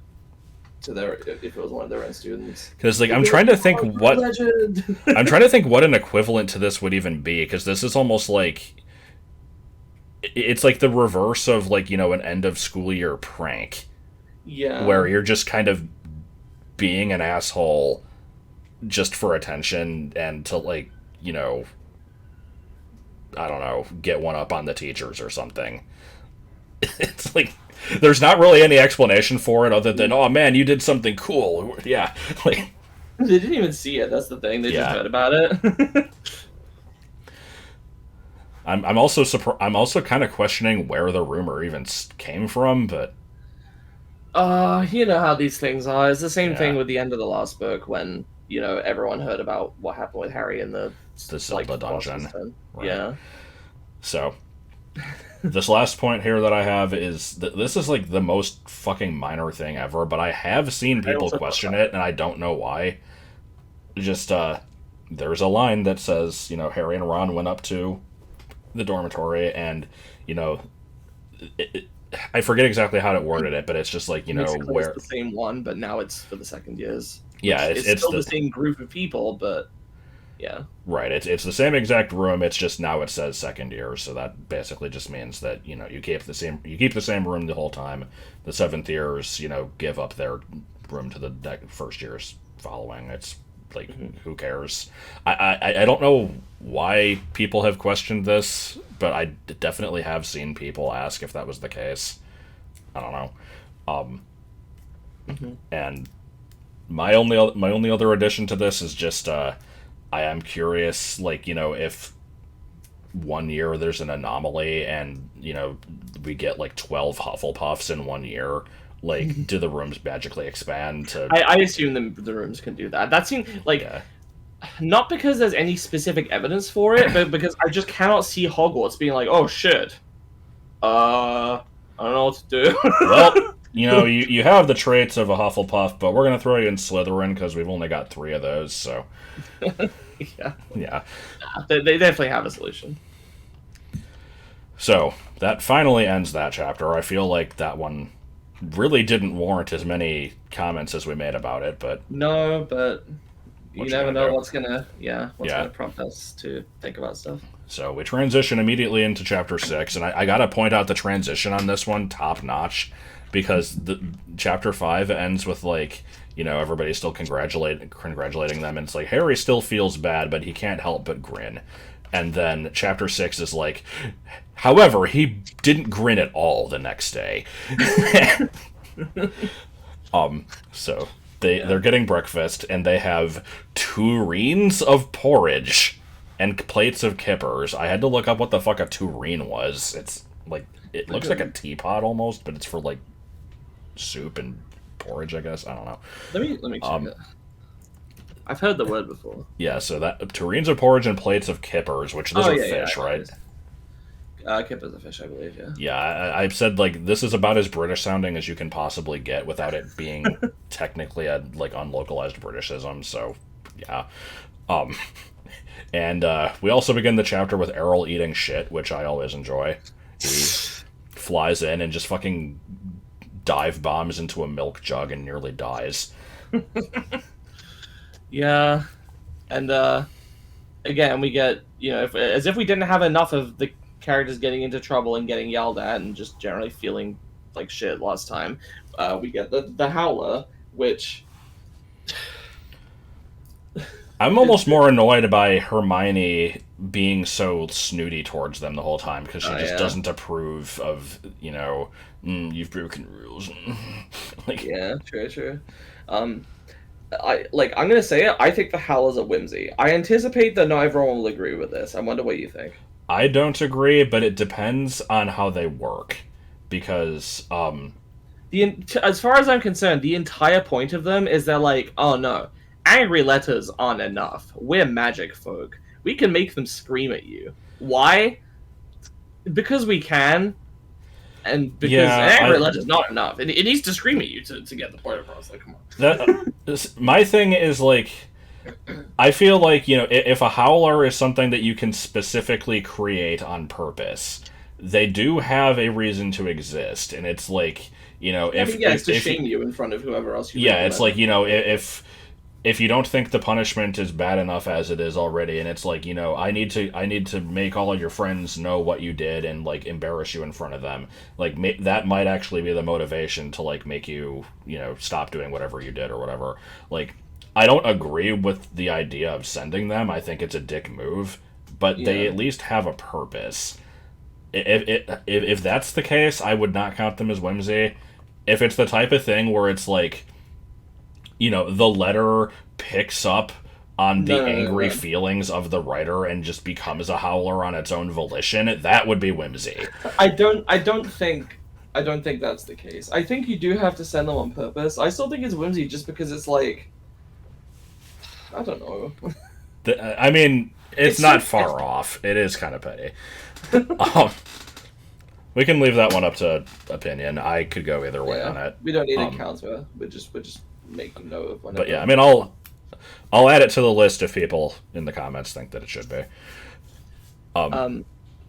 To their, if it was one of their own students. Because, like, I'm trying to think what an equivalent to this would even be. Because this is almost like, it's like the reverse of, like, you know, an end of school year prank. Yeah. Where you're just kind of being an asshole just for attention and to, like, you know, I don't know, get one up on the teachers or something. It's like, there's not really any explanation for it other than, oh man, you did something cool. Yeah. Like, they didn't even see it, that's the thing. They just heard about it. I'm also kind of questioning where the rumor even came from, but you know how these things are. It's the same thing with the end of the last book when, you know, everyone heard about what happened with Harry in the Zelda dungeon. Right. Yeah. So, this last point here that I have is that this is, like, the most fucking minor thing ever, but I have seen people question it, and I don't know why. Just, there's a line that says, you know, Harry and Ron went up to the dormitory, and, you know, I forget exactly how it worded it, but it's just like, you know, where it's the same one, but now it's for the second years. Yeah, it's still the same group of people, but yeah. Right, it's the same exact room. It's just now it says second year, so that basically just means that, you know, you keep the same room the whole time. The seventh years, you know, give up their room to the first years following. It's like, who cares? I don't know why people have questioned this, but I definitely have seen people ask if that was the case. I don't know. And my only other addition to this is just I am curious, like, you know, if one year there's an anomaly and, you know, we get like 12 Hufflepuffs in 1 year, like, do the rooms magically expand to... I assume the rooms can do that. That seems like... Not because there's any specific evidence for it, but because I just cannot see Hogwarts being like, oh shit, I don't know what to do. Well, you know, you have the traits of a Hufflepuff, but we're going to throw you in Slytherin because we've only got 3 of those, so... Yeah. They definitely have a solution. So, that finally ends that chapter. I feel like that one really didn't warrant as many comments as we made about it, but... No, but you never know what's gonna prompt us to think about stuff. So we transition immediately into chapter 6, and I gotta point out the transition on this one, top notch, because the chapter 5 ends with, like, you know, everybody's still congratulating them, and it's like, Harry still feels bad, but he can't help but grin. And then chapter 6 is like, however, he didn't grin at all the next day. So they're getting breakfast, and they have tureens of porridge and plates of kippers. I had to look up what the fuck a tureen was. It's like, it looks like a teapot almost, but it's for, like, soup and porridge, I guess. I don't know. Let me check it. I've heard the word before. Yeah, so that tureens of porridge and plates of kippers, which those are fish, right? Kipper's a fish, I believe, yeah. Yeah, I've said, like, this is about as British sounding as you can possibly get without it being technically a, like, unlocalized Britishism, so, yeah. And we also begin the chapter with Errol eating shit, which I always enjoy. He flies in and just fucking dive bombs into a milk jug and nearly dies. Yeah. And again, we get, as if we didn't have enough of the characters getting into trouble and getting yelled at and just generally feeling like shit last time. We get the Howler, which I'm almost more annoyed by Hermione being so snooty towards them the whole time because she just doesn't approve of, you've broken rules. Like, yeah, true. I'm gonna say it. I think the Howlers are Whimsy. I anticipate that not everyone will agree with this. I wonder what you think. I don't agree, but it depends on how they work, because as far as I'm concerned, the entire point of them is they're like, oh no, angry letters aren't enough. We're magic folk. We can make them scream at you. Why? Because we can. And because angry letters not enough. It needs to scream at you to get the point across. Like, come on. My thing is, like, I feel like, if a howler is something that you can specifically create on purpose, they do have a reason to exist. And it's like, it's to shame you in front of whoever else you it's like, if you don't think the punishment is bad enough as it is already, and it's like, I need to make all of your friends know what you did and, like, embarrass you in front of them, like, that might actually be the motivation to, like, make you, stop doing whatever you did or whatever. Like, I don't agree with the idea of sending them. I think it's a dick move, but they at least have a purpose. If that's the case, I would not count them as whimsy. If it's the type of thing where it's like, the letter picks up on the angry feelings of the writer and just becomes a howler on its own volition, that would be whimsy. I don't think that's the case. I think you do have to send them on purpose. I still think it's whimsy just because it's like, I don't know. I mean, it's not far off. It is kind of petty. We can leave that one up to opinion. I could go either way on it. We don't need a counter. We're just making note of whenever. But yeah, I mean, I'll add it to the list if people in the comments think that it should be. So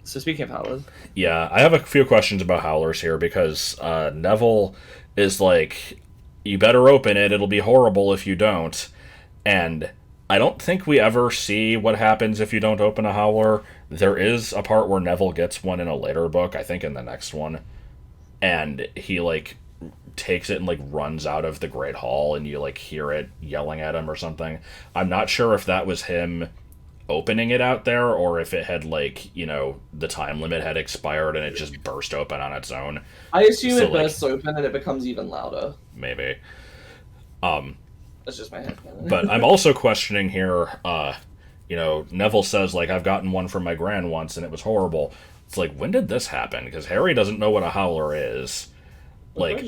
speaking of howlers, yeah, I have a few questions about howlers here because Neville is like, you better open it. It'll be horrible if you don't. And I don't think we ever see what happens if you don't open a howler. There is a part where Neville gets one in a later book, I think in the next one. And he, like, takes it and, like, runs out of the Great Hall and you, like, hear it yelling at him or something. I'm not sure if that was him opening it out there or if it had, like, the time limit had expired and it just burst open on its own. I assume it bursts open and it becomes even louder. Maybe. That's just my head. But I'm also questioning here, Neville says, like, I've gotten one from my gran once and it was horrible. It's like, when did this happen? Because Harry doesn't know what a howler is. Like,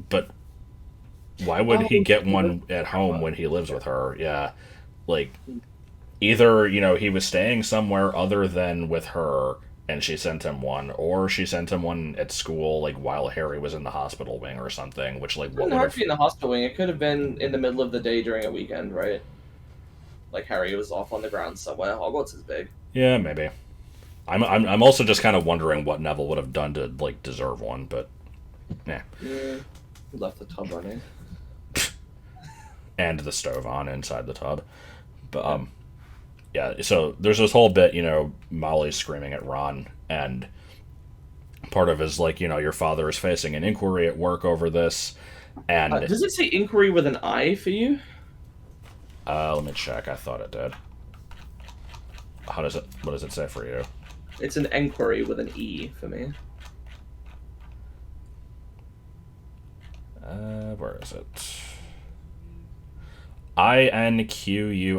but why would he get one at home when he lives with her? Yeah. Like, either, he was staying somewhere other than with her and she sent him one, or she sent him one at school, like, while Harry was in the hospital wing or something, which, like, what would have... be in the hospital wing. It could have been in the middle of the day during a weekend, right? Like, Harry was off on the ground somewhere. Hogwarts is big. Yeah, maybe. I'm also just kind of wondering what Neville would have done to, like, deserve one, but... Yeah. Left the tub running. And the stove on inside the tub. But, yeah, so there's this whole bit, Molly's screaming at Ron, and part of it is like, your father is facing an inquiry at work over this, and... does it say inquiry with an I for you? Let me check. I thought it did. What does it say for you? It's an enquiry with an E for me. Where is it? INQUIRY.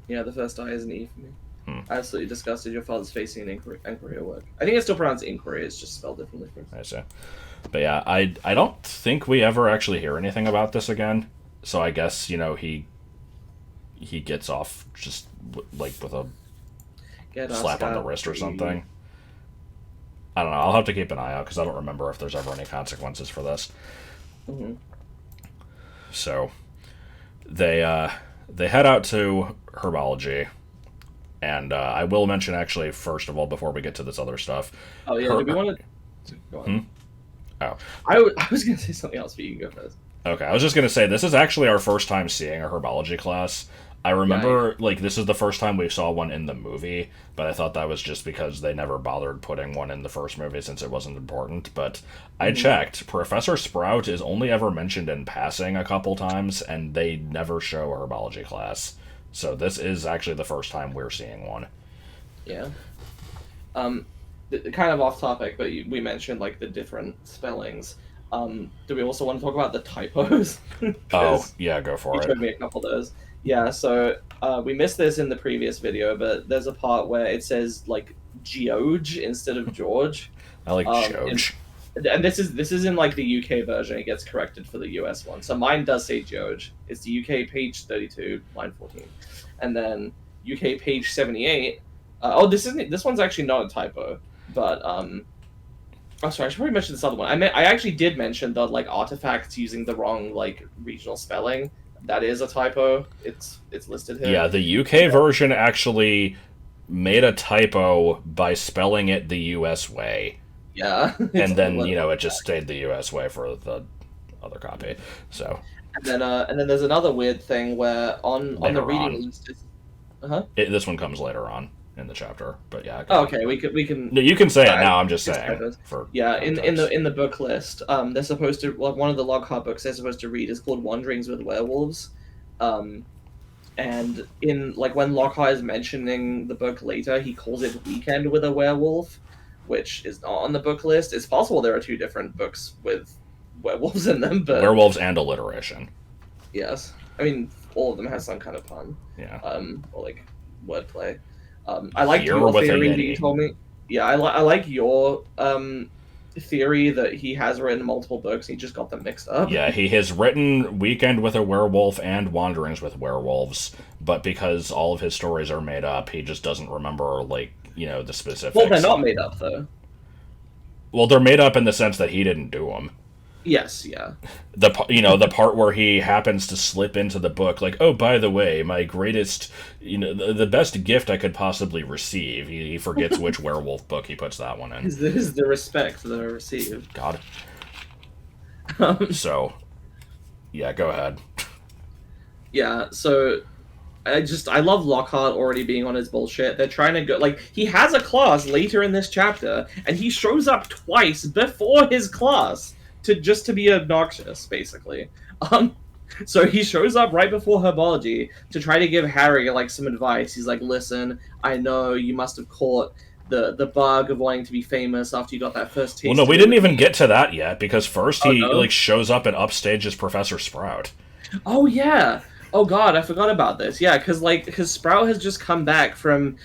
Yeah, the first I is an E for me. Absolutely disgusted. Your father's facing an inquiry at work. I think it's still pronounced inquiry. It's just spelled differently. I see. But yeah, I don't think we ever actually hear anything about this again. So I guess, he gets off just, like, with a slap on the wrist or something. I don't know. I'll have to keep an eye out because I don't remember if there's ever any consequences for this. Mm-hmm. So they head out to Herbology, and I will mention actually first of all before we get to this other stuff. Oh yeah, do we want to go on? Oh, I was gonna say something else, but you can go first. Okay, I was just gonna say this is actually our first time seeing a herbology class. I remember like this is the first time we saw one in the movie, but I thought that was just because they never bothered putting one in the first movie since it wasn't important. But I checked, Professor Sprout is only ever mentioned in passing a couple times, and they never show a herbology class. So this is actually the first time we're seeing one. Yeah. Kind of off topic, but we mentioned like the different spellings. Do we also want to talk about the typos? Oh, yeah, go for you it. showed me a couple of those. Yeah, so we missed this in the previous video, but there's a part where it says like George instead of George. I like George. And this is in like the UK version. It gets corrected for the US one. So mine does say George. It's the UK page 32, line 14, and then UK page 78. This one's actually not a typo, but oh, sorry, I should probably mention this other one. I actually did mention the like artifacts using the wrong like regional spelling. That is a typo. It's listed here. Yeah, the UK version actually made a typo by spelling it the US way. Yeah. And then, it just stayed the US way for the other copy. So. And then there's another weird thing where on the reading list this one comes later on in the chapter, but yeah. Okay, we can. No, you can say it now. I'm just saying. In the book list, they're supposed to one of the Lockhart books they're supposed to read is called Wanderings with Werewolves, and in like when Lockhart is mentioning the book later, he calls it Weekend with a Werewolf, which is not on the book list. It's possible there are two different books with werewolves in them, but werewolves and alliteration. Yes, I mean all of them have some kind of pun. Yeah. Or like wordplay. I like your theory that you told me. Yeah, I like your theory that he has written multiple books. He just got them mixed up. Yeah, he has written Weekend with a Werewolf and Wanderings with Werewolves, but because all of his stories are made up, he just doesn't remember the specifics. Well, they're not made up though. Well, they're made up in the sense that he didn't do them. Yes, yeah. The part where he happens to slip into the book, like, oh, by the way, my greatest, the best gift I could possibly receive. He forgets which werewolf book he puts that one in. Is the respect that I received. God. So, yeah, go ahead. Yeah, so I love Lockhart already being on his bullshit. They're trying to go he has a class later in this chapter, and he shows up twice before his class. To be obnoxious, basically. So he shows up right before Herbology to try to give Harry some advice. He's like, "Listen, I know you must have caught the bug of wanting to be famous after you got that first taste." Well, no, we didn't even get to that yet because first he shows up and upstages Professor Sprout. Oh yeah. Oh god, I forgot about this. Yeah, because Sprout has just come back from,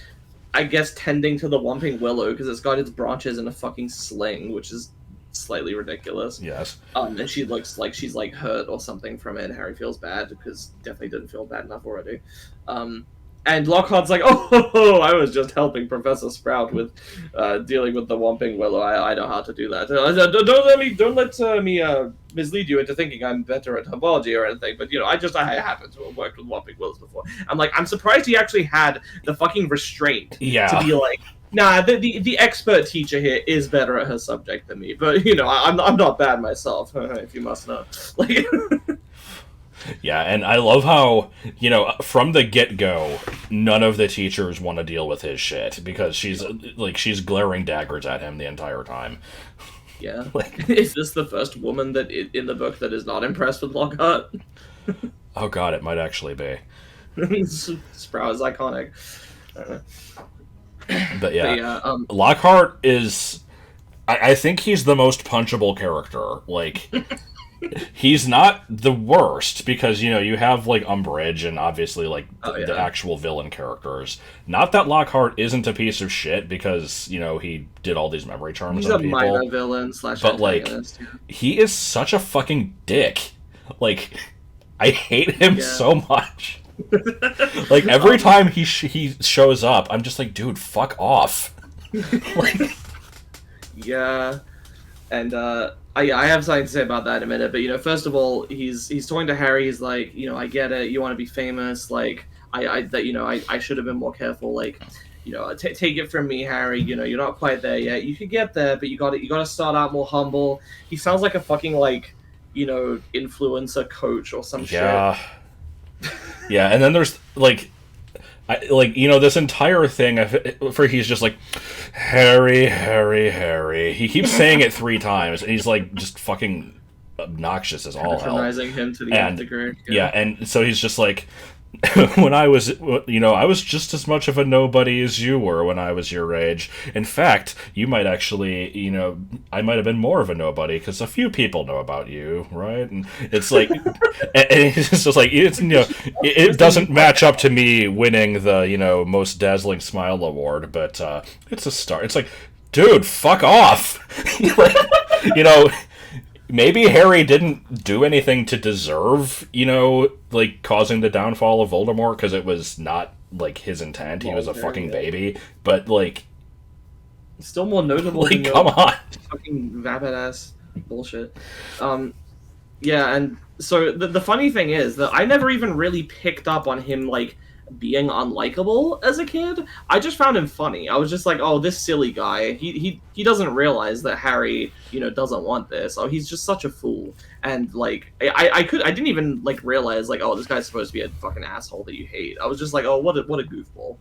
I guess, tending to the Whomping Willow because it's got its branches in a fucking sling, which is slightly ridiculous. Yes. And she looks like she's hurt or something from it, and Harry feels bad because definitely didn't feel bad enough already. And Lockhart's like, oh, I was just helping Professor Sprout with dealing with the Whomping Willow. I know how to do that. Don't let me mislead you into thinking I'm better at herbology or anything. But I happen to have worked with Whomping Willows before. I'm surprised he actually had the fucking restraint to be like, nah, the expert teacher here is better at her subject than me, but I'm not bad myself, if you must know. Yeah, and I love how from the get-go, none of the teachers want to deal with his shit because she's glaring daggers at him the entire time. Yeah, is this the first woman that in the book that is not impressed with Lockhart? Oh god, it might actually be. Sprout is iconic. But yeah, Lockhart is... I think he's the most punchable character. He's not the worst, because, you have, Umbridge and obviously, the actual villain characters. Not that Lockhart isn't a piece of shit, because, he did all these memory charms on people. He's a minor villain / antagonist. He is such a fucking dick. I hate him so much. Every time he shows up, I'm just like, dude, fuck off. Yeah, and I have something to say about that in a minute. But first of all, he's talking to Harry. He's like, I get it. You want to be famous. I should have been more careful. Take it from me, Harry. You're not quite there yet. You could get there, but you got to start out more humble. He sounds like a fucking influencer coach or some Yeah. shit. Yeah, and then there's, like, this entire thing, for he's just like, Harry, Harry, Harry. He keeps saying it 3 times, and he's, like, just fucking obnoxious as all hell. Patronizing him to the nth degree. Yeah, and so he's just like, when I was, I was just as much of a nobody as you were when I was your age. In fact, you might actually, I might have been more of a nobody because a few people know about you, right? And it's like, and it's just like, it doesn't match up to me winning the, most dazzling smile award, but it's a start. It's like, dude, fuck off. Like, maybe Harry didn't do anything to deserve, causing the downfall of Voldemort, because it was not, his intent. He was a fucking baby. But, still more notable than come on. Fucking vapid-ass bullshit. Yeah, and so the funny thing is that I never even really picked up on him, being unlikable as a kid. I just found him funny. I was just like, oh, this silly guy. He doesn't realize that Harry, doesn't want this. Oh, he's just such a fool. And I didn't even realize oh, this guy's supposed to be a fucking asshole that you hate. I was just like, oh, what a goofball.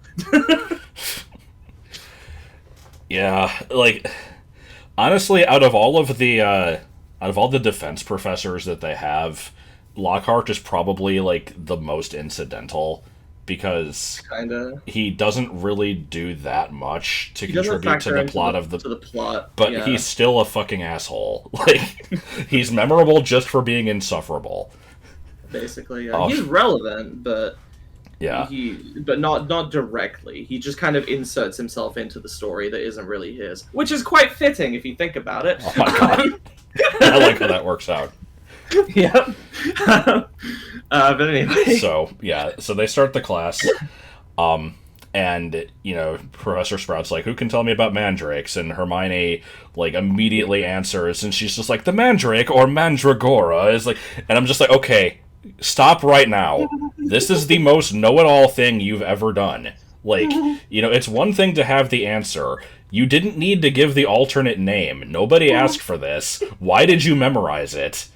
Yeah, honestly, out of all the defense professors that they have, Lockhart is probably the most incidental, because he doesn't really do that much to contribute to the plot of the plot. But yeah. He's still a fucking asshole. He's memorable just for being insufferable. Basically, yeah. He's relevant, but yeah, but not directly. He just kind of inserts himself into the story that isn't really his, which is quite fitting if you think about it. Oh my god, I like how that works out. Yep. But anyway. So they start the class, and Professor Sprout's like, who can tell me about mandrakes? And Hermione immediately answers, and she's just like, the mandrake or mandragora is and I'm just like, okay, stop right now. This is the most know-it-all thing you've ever done. It's one thing to have the answer. You didn't need to give the alternate name. Nobody asked for this. Why did you memorize it?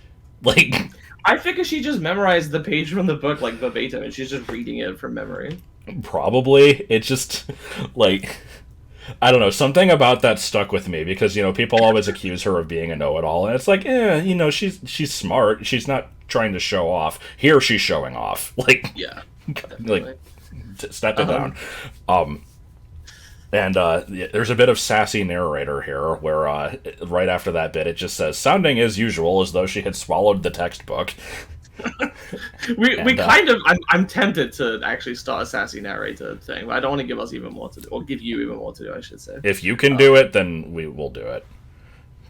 I figure she just memorized the page from the book verbatim, and she's just reading it from memory. Probably. It's just I don't know, something about that stuck with me, because people always accuse her of being a know-it-all, and it's she's smart. She's not trying to show off. Here she's showing off. Yeah, step it down. And there's a bit of sassy narrator here, where right after that bit, it just says, sounding as usual, as though she had swallowed the textbook. I'm tempted to actually start a sassy narrator thing, but I don't want to give us even more to do, or give you even more to do, I should say. If you can do it, then we will do it.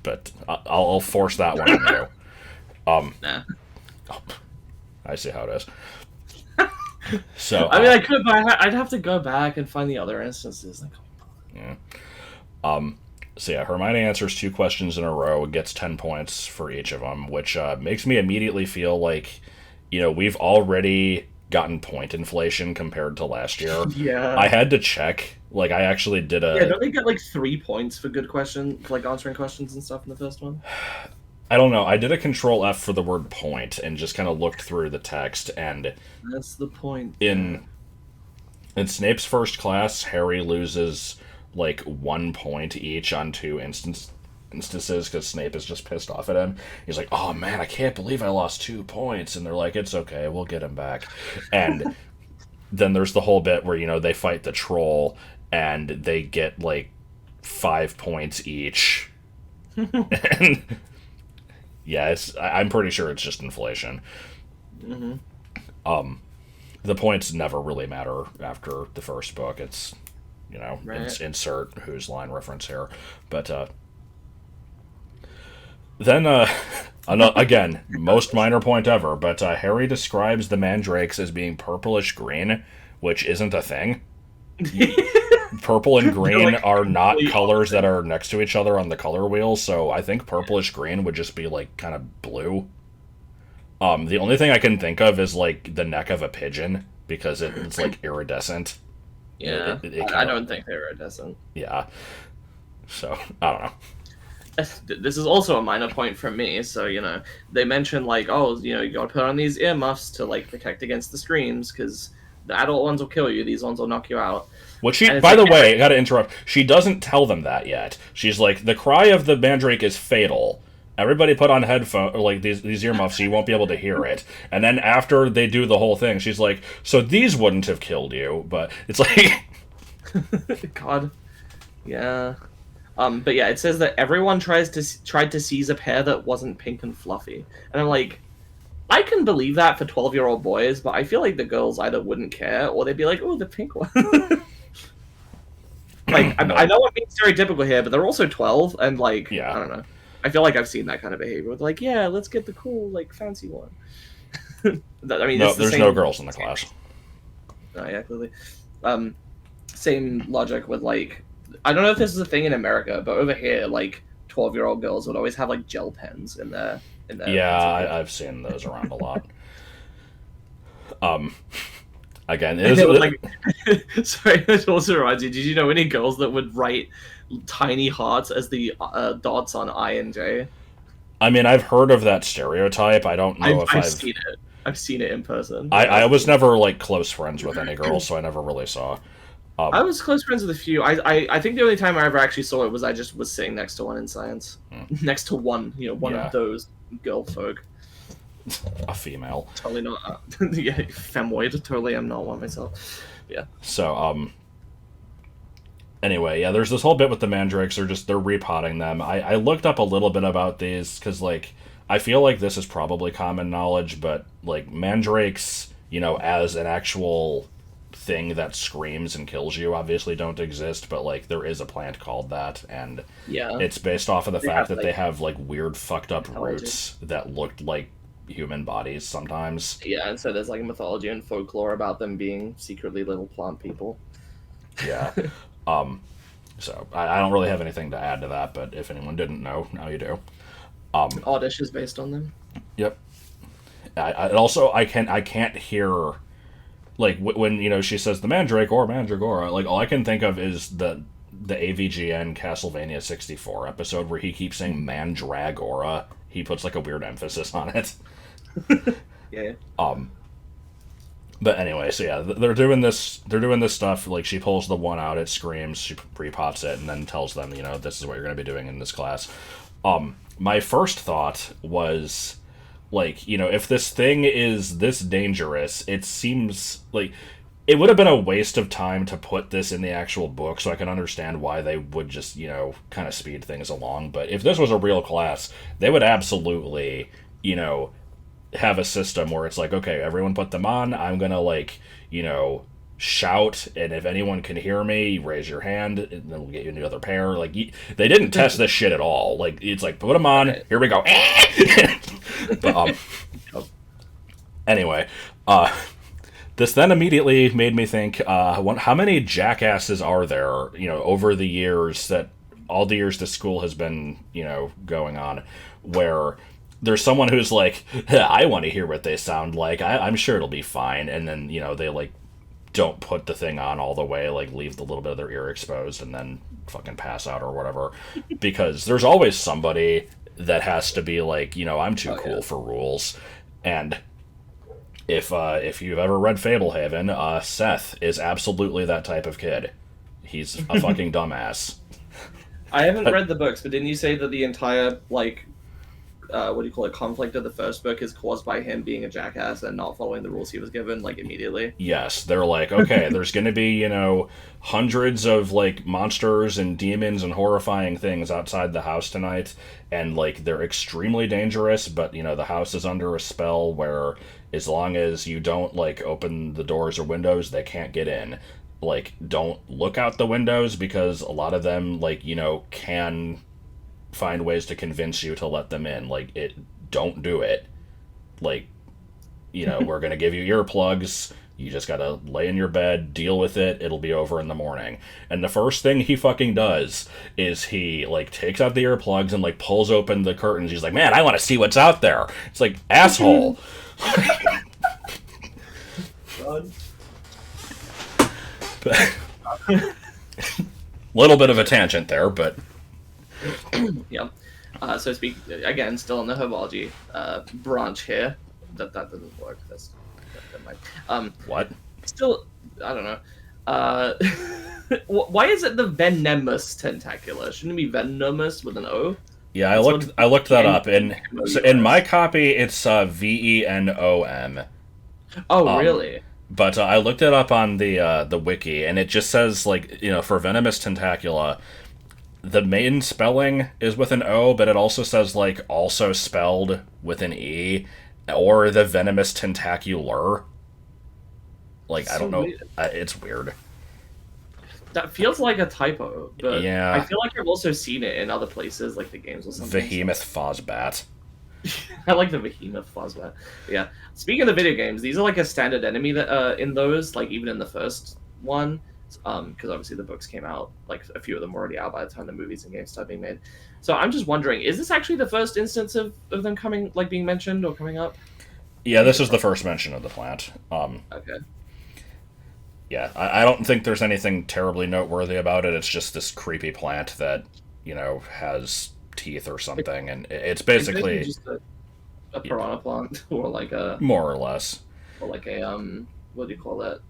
But I'll force that one on you. Nah. Oh, I see how it is. So I could, but I'd have to go back and find the other instances. Yeah. So yeah, Hermione answers 2 questions in a row, gets 10 points for each of them, which makes me immediately feel like, we've already gotten point inflation compared to last year. Yeah. I had to check. I actually did a... Yeah, don't they get 3 points for good questions, answering questions and stuff in the first one? I don't know. I did a Control F for the word point and just kind of looked through the text, and... That's the point. In Snape's first class, Harry loses 1 point each on 2 instances, because Snape is just pissed off at him. He's like, oh man, I can't believe I lost 2 points. And they're like, it's okay, we'll get him back. And then there's the whole bit where, they fight the troll, and they get 5 points each. And yeah, I'm pretty sure it's just inflation. Mm-hmm. The points never really matter after the first book. It's right. Insert whose line reference here. But then, again, most minor point ever, but Harry describes the mandrakes as being purplish green, which isn't a thing. Purple and green are not colors that are next to each other on the color wheel, so I think purplish green would just be kind of blue. The only thing I can think of is the neck of a pigeon, because it's iridescent. Yeah, I don't think they're iridescent. Yeah. So, I don't know. this is also a minor point from me. So they mention like, oh, you gotta put on these earmuffs to like protect against the screams because the adult ones will kill you. These ones will knock you out. What she, And it's by like, the way, I gotta interrupt. She doesn't tell them that yet. She's like, the cry of the Mandrake is fatal. Everybody put on headphones, or like these earmuffs, so you won't be able to hear it. And then after they do the whole thing, she's like, so these wouldn't have killed you, but it's like, God, yeah. But yeah, it says that everyone tried to seize a pair that wasn't pink and fluffy, and I'm like, I can believe that for 12-year-old boys, but I feel like the girls either wouldn't care or they'd be like, oh, the pink one. Like, I know I'm being stereotypical here, but they're also 12, and like, Yeah. I don't know. I feel like I've seen that kind of behavior. With like, yeah, let's get the cool, like, fancy one. I mean, no, it's the there's same, no girls in the class. Oh, yeah, clearly. Same logic with like, I don't know if this is a thing in America, but over here, like 12-year-old girls would always have like gel pens in their. Yeah, I've seen those around a lot. Again, it is like, sorry, it also reminds you. Did you know any girls that would write tiny hearts as the dots on I and J? I mean, I've heard of that stereotype. I don't know if I've seen it. I've seen it in person. I was never like close friends with any girls, so I never really saw. I was close friends with a few. I think the only time I ever actually saw it was I just was sitting next to one in science. Next to one, one of those girl folk. A female. Totally not. Yeah, femoid. Totally am not one myself. Yeah. So, anyway, yeah, there's this whole bit with the Mandrakes. They're repotting them. I looked up a little bit about these, because, like, I feel like this is probably common knowledge, but, like, Mandrakes, as an actual thing that screams and kills you obviously don't exist, but like there is a plant called that, and it's based off of the fact that they have like weird fucked up roots that looked like human bodies sometimes. Yeah, and so there's like mythology and folklore about them being secretly little plant people. Yeah. So I don't really have anything to add to that, but if anyone didn't know, now you do. Oddish is based on them. Yep. I can't hear, like, when she says the Mandrake or Mandragora, like, all I can think of is the AVGN Castlevania 64 episode where he keeps saying Mandragora. He puts, like, a weird emphasis on it. Yeah. But anyway, so yeah, they're doing this stuff, like, she pulls the one out, it screams, she pre-pots it, and then tells them, this is what you're going to be doing in this class. My first thought was, like, if this thing is this dangerous, it seems like it would have been a waste of time to put this in the actual book, so I can understand why they would just, kind of speed things along. But if this was a real class, they would absolutely, have a system where it's like, okay, everyone put them on, I'm gonna, like, shout, and if anyone can hear me, raise your hand, and then we'll get you another pair. Like, they didn't test this shit at all. Like, it's like, put them on, here we go. But, anyway, this then immediately made me think, how many jackasses are there, over the years, that all the years this school has been, going on, where there's someone who's like, I want to hear what they sound like, I'm sure it'll be fine, and then, they, like, don't put the thing on all the way, like, leave the little bit of their ear exposed and then fucking pass out or whatever. Because there's always somebody that has to be like, I'm too cool for rules. And if you've ever read Fablehaven, Seth is absolutely that type of kid. He's a fucking dumbass. I haven't read the books, but didn't you say that the entire, like, conflict of the first book is caused by him being a jackass and not following the rules he was given, like, immediately? Yes, they're like, okay, there's gonna be, hundreds of, like, monsters and demons and horrifying things outside the house tonight, and, like, they're extremely dangerous, but, the house is under a spell where as long as you don't, like, open the doors or windows, they can't get in. Like, don't look out the windows, because a lot of them, like, can find ways to convince you to let them in. Like, don't do it. Like, we're gonna give you earplugs, you just gotta lay in your bed, deal with it, it'll be over in the morning. And the first thing he fucking does is he, like, takes out the earplugs and, like, pulls open the curtains. He's like, man, I want to see what's out there. It's like, asshole. God. Little bit of a tangent there, but Yeah. So speak again, still on the herbology branch here. That doesn't work. Never mind. What? Still, I don't know. Why is it the venomous tentacula? Shouldn't it be venomous with an O? Yeah, I looked that up, and so in my copy it's VENOM. Oh, really? But I looked it up on the wiki, and it just says, like, for venomous tentacula, the main spelling is with an O, but it also says, like, also spelled with an E, or the venomous tentacular. Like, I don't know. Weird. It's weird. That feels like a typo, but Yeah. I feel like I've also seen it in other places, like the games or something. Behemoth Fozbat. I like the behemoth Fozbat. Yeah. Speaking of the video games, these are like a standard enemy that in those, like even in the first one, because obviously the books came out, like a few of them were already out by the time the movies and games started being made. So I'm just wondering, is this actually the first instance of them coming, like being mentioned or coming up? Yeah, this is the first mention of the plant. Okay. Yeah, I don't think there's anything terribly noteworthy about it. It's just this creepy plant that, has teeth or something, and it's basically just a piranha plant, or like a more or less, or like a what do you call that?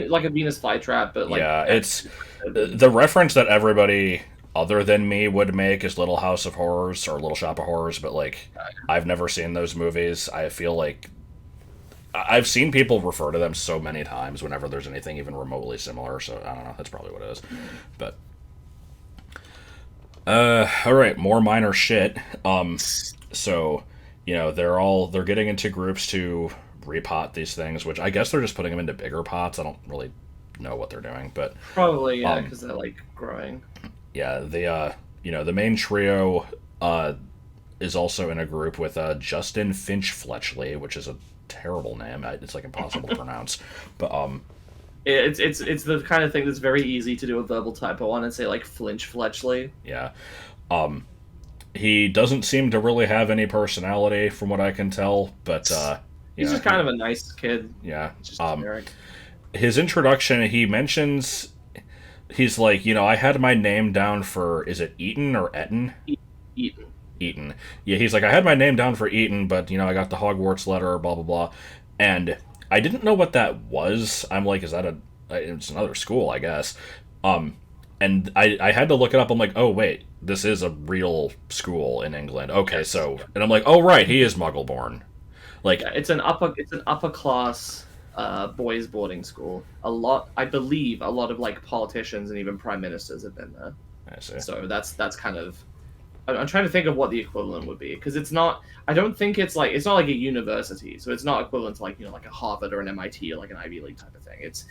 Like a Venus flytrap, but like yeah, it's the reference that everybody other than me would make is Little House of Horrors or Little Shop of Horrors, but like I've never seen those movies. I feel like I've seen people refer to them so many times whenever there's anything even remotely similar, so I don't know, that's probably what it is. But alright, more minor shit. So, they're getting into groups to repot these things, which I guess they're just putting them into bigger pots. I don't really know what they're doing, but probably, yeah, because they're like growing. Yeah, the main trio is also in a group with Justin Finch Fletchley, which is a terrible name. It's like impossible to pronounce. But it's the kind of thing that's very easy to do a verbal typo on and say like Flinch Fletchley. Yeah. He doesn't seem to really have any personality from what I can tell, but he's just kind of a nice kid. Yeah. Just generic. His introduction, he mentions he's like, I had my name down for, is it Eaton or Eton? Eaton. Yeah, he's like, I had my name down for Eaton, but, I got the Hogwarts letter, blah, blah, blah. And I didn't know what that was. I'm like, is that it's another school, I guess. And I had to look it up. I'm like, oh, wait, this is a real school in England. Okay, yes. So, and I'm like, oh, right, he is Muggle-born. Like, yeah, it's an upper class boys boarding school. I believe a lot of like politicians and even prime ministers have been there. I see. So that's kind of, I'm trying to think of what the equivalent would be, because it's not. I don't think it's not like a university, so it's not equivalent to like like a Harvard or an MIT or like an Ivy League type of thing. It's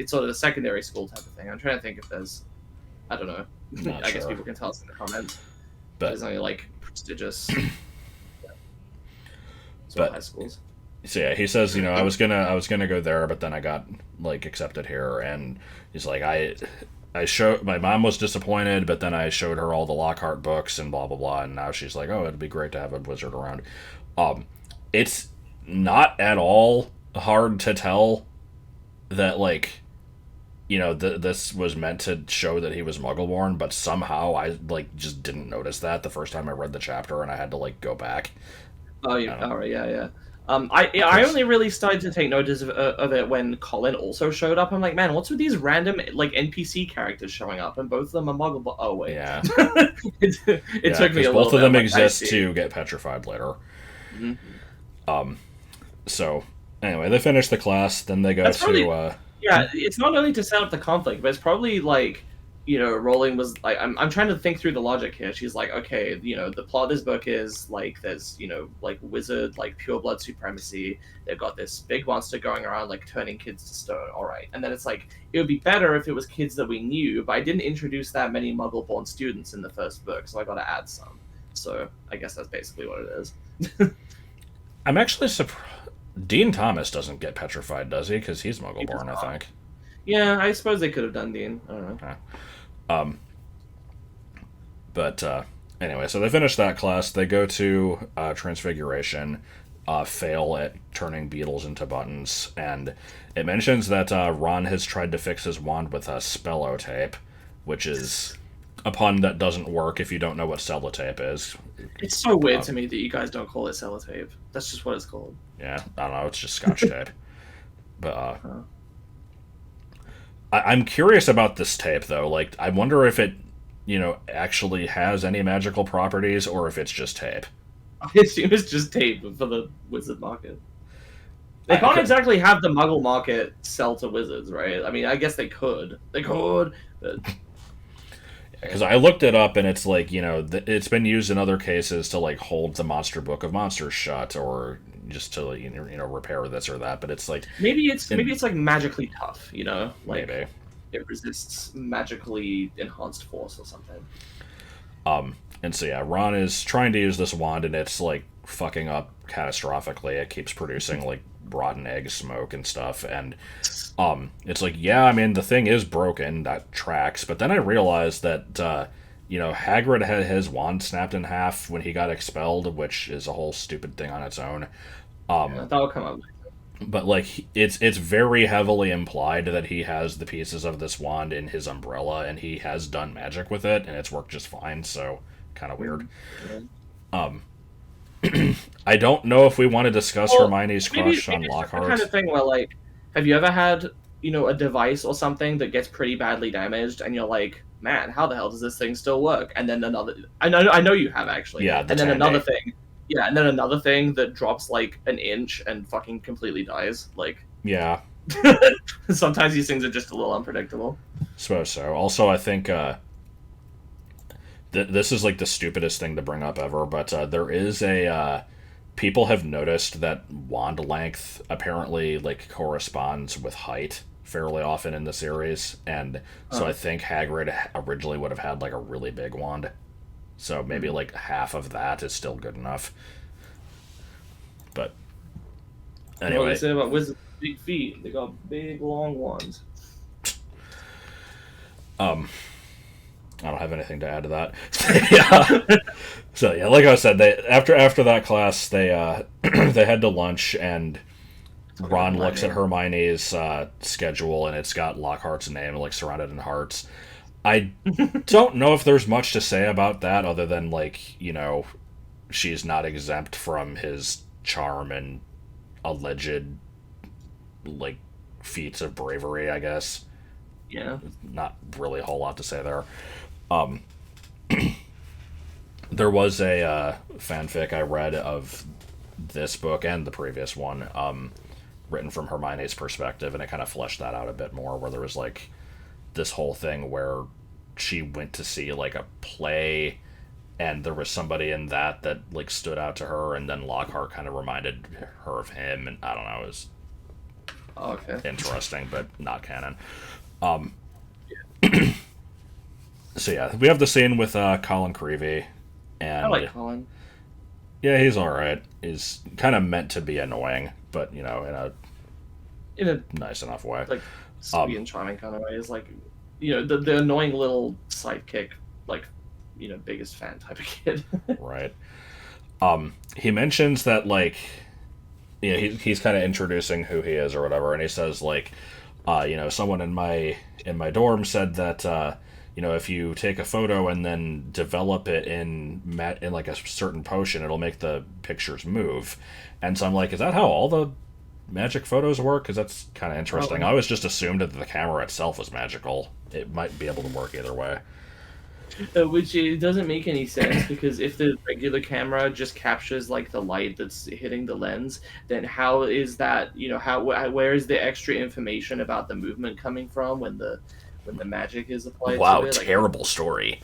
sort of a secondary school type of thing. I'm trying to think if there's, I don't know. I guess people can tell us in the comments. But there's only like prestigious high schools. So yeah, he says, I was gonna go there, but then I got like accepted here, and he's like, my mom was disappointed, but then I showed her all the Lockhart books and blah blah blah, and now she's like, oh, it'd be great to have a wizard around. It's not at all hard to tell that like, this was meant to show that he was Muggle-born, but somehow I like just didn't notice that the first time I read the chapter, and I had to like go back. Oh, yeah. I only really started to take notice of it when Colin also showed up. I'm like, man, what's with these random like NPC characters showing up, and both of them are Muggle? But oh wait, yeah, it took me a little bit. Both of them exist to get petrified later. Mm-hmm. So anyway, they finish the class, then they go to. Yeah, it's not only to set up the conflict, but it's probably like, Rowling was like, I'm trying to think through the logic here. She's like, okay, the plot of this book is like there's, like wizard, like pure blood supremacy. They've got this big monster going around, like turning kids to stone. All right. And then it's like, it would be better if it was kids that we knew, but I didn't introduce that many Muggle-born students in the first book, so I got to add some. So I guess that's basically what it is. I'm actually surprised. Dean Thomas doesn't get petrified, does he? Because he's Muggle-born, I think. Yeah, I suppose they could have done Dean. I don't know. But anyway, so they finish that class. They go to Transfiguration, fail at turning beetles into buttons, and it mentions that Ron has tried to fix his wand with a spello tape, which is a pun that doesn't work if you don't know what sellotape is. It's so weird to me that you guys don't call it sellotape. That's just what it's called. Yeah, I don't know. It's just Scotch tape. But Huh. I'm curious about this tape though. Like, I wonder if it, actually has any magical properties, or if it's just tape. I assume it's just tape for the wizard market. They can't exactly have the Muggle market sell to wizards, right? I mean, I guess they could. They could. But... Because I looked it up, and it's like, it's been used in other cases to like hold the Monster Book of Monsters shut, or just to repair this or that. But it's like maybe it's like magically tough, like maybe it resists magically enhanced force or something. And so yeah, Ron is trying to use this wand, and it's like fucking up catastrophically. It keeps producing like rotten egg smoke and stuff, and it's like, yeah, I mean, the thing is broken, that tracks, but then I realized that Hagrid had his wand snapped in half when he got expelled, which is a whole stupid thing on its own. That'll come up later. But like, it's very heavily implied that he has the pieces of this wand in his umbrella, and he has done magic with it, and it's worked just fine, so kind of weird. I don't know if we want to discuss Hermione's crush on Lockhart. The kind of thing where, like, have you ever had, a device or something that gets pretty badly damaged, and you're like, man, how the hell does this thing still work? And then another, I know you have actually. Yeah. And then another thing. Yeah, and then another thing that drops like an inch and fucking completely dies. Like, yeah. Sometimes these things are just a little unpredictable. Suppose so. Also, I think this is like the stupidest thing to bring up ever, but there is a people have noticed that wand length apparently like corresponds with height fairly often in the series, and so I think Hagrid originally would have had like a really big wand, so maybe like half of that is still good enough. But anyway, what they say about wizards with big feet? They got big long wands. I don't have anything to add to that. Yeah. So yeah, like I said, they after that class, they they head to lunch, and Ron looks at Hermione's schedule, and it's got Lockhart's name like surrounded in hearts. I don't know if there's much to say about that other than like, she's not exempt from his charm and alleged like feats of bravery, I guess. Yeah. Not really a whole lot to say there. There was a fanfic I read of this book and the previous one, written from Hermione's perspective, and it kind of fleshed that out a bit more, where there was like this whole thing where she went to see like a play, and there was somebody in that like stood out to her, and then Lockhart kind of reminded her of him, and I don't know, it was interesting, but not canon. So yeah, we have the scene with Colin Creevy, and I like Colin. Yeah, he's all right. He's kind of meant to be annoying, but in a nice enough way, like sweet and charming kind of way. Is like, the annoying little sidekick, like, biggest fan type of kid. Right. He mentions that like, he's kind of introducing who he is or whatever, and he says like, someone in my dorm said that if you take a photo and then develop it in like a certain potion, it'll make the pictures move. And so I'm like, is that how all the magic photos work? Because that's kind of interesting. I always just assumed that the camera itself was magical. It might be able to work either way. Which it doesn't make any sense, because if the regular camera just captures like the light that's hitting the lens, then how is that, where is the extra information about the movement coming from when the magic is applied? Wow, to it? terrible story.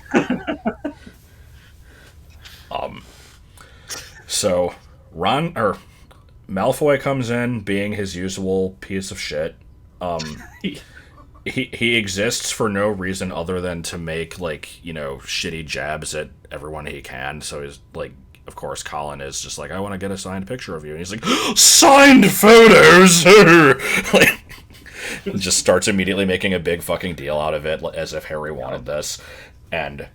So Malfoy comes in being his usual piece of shit. He exists for no reason other than to make like, shitty jabs at everyone he can. So he's like, of course, Colin is just like, I want to get a signed picture of you, and he's like, signed photos. Like, just starts immediately making a big fucking deal out of it, as if Harry wanted this. And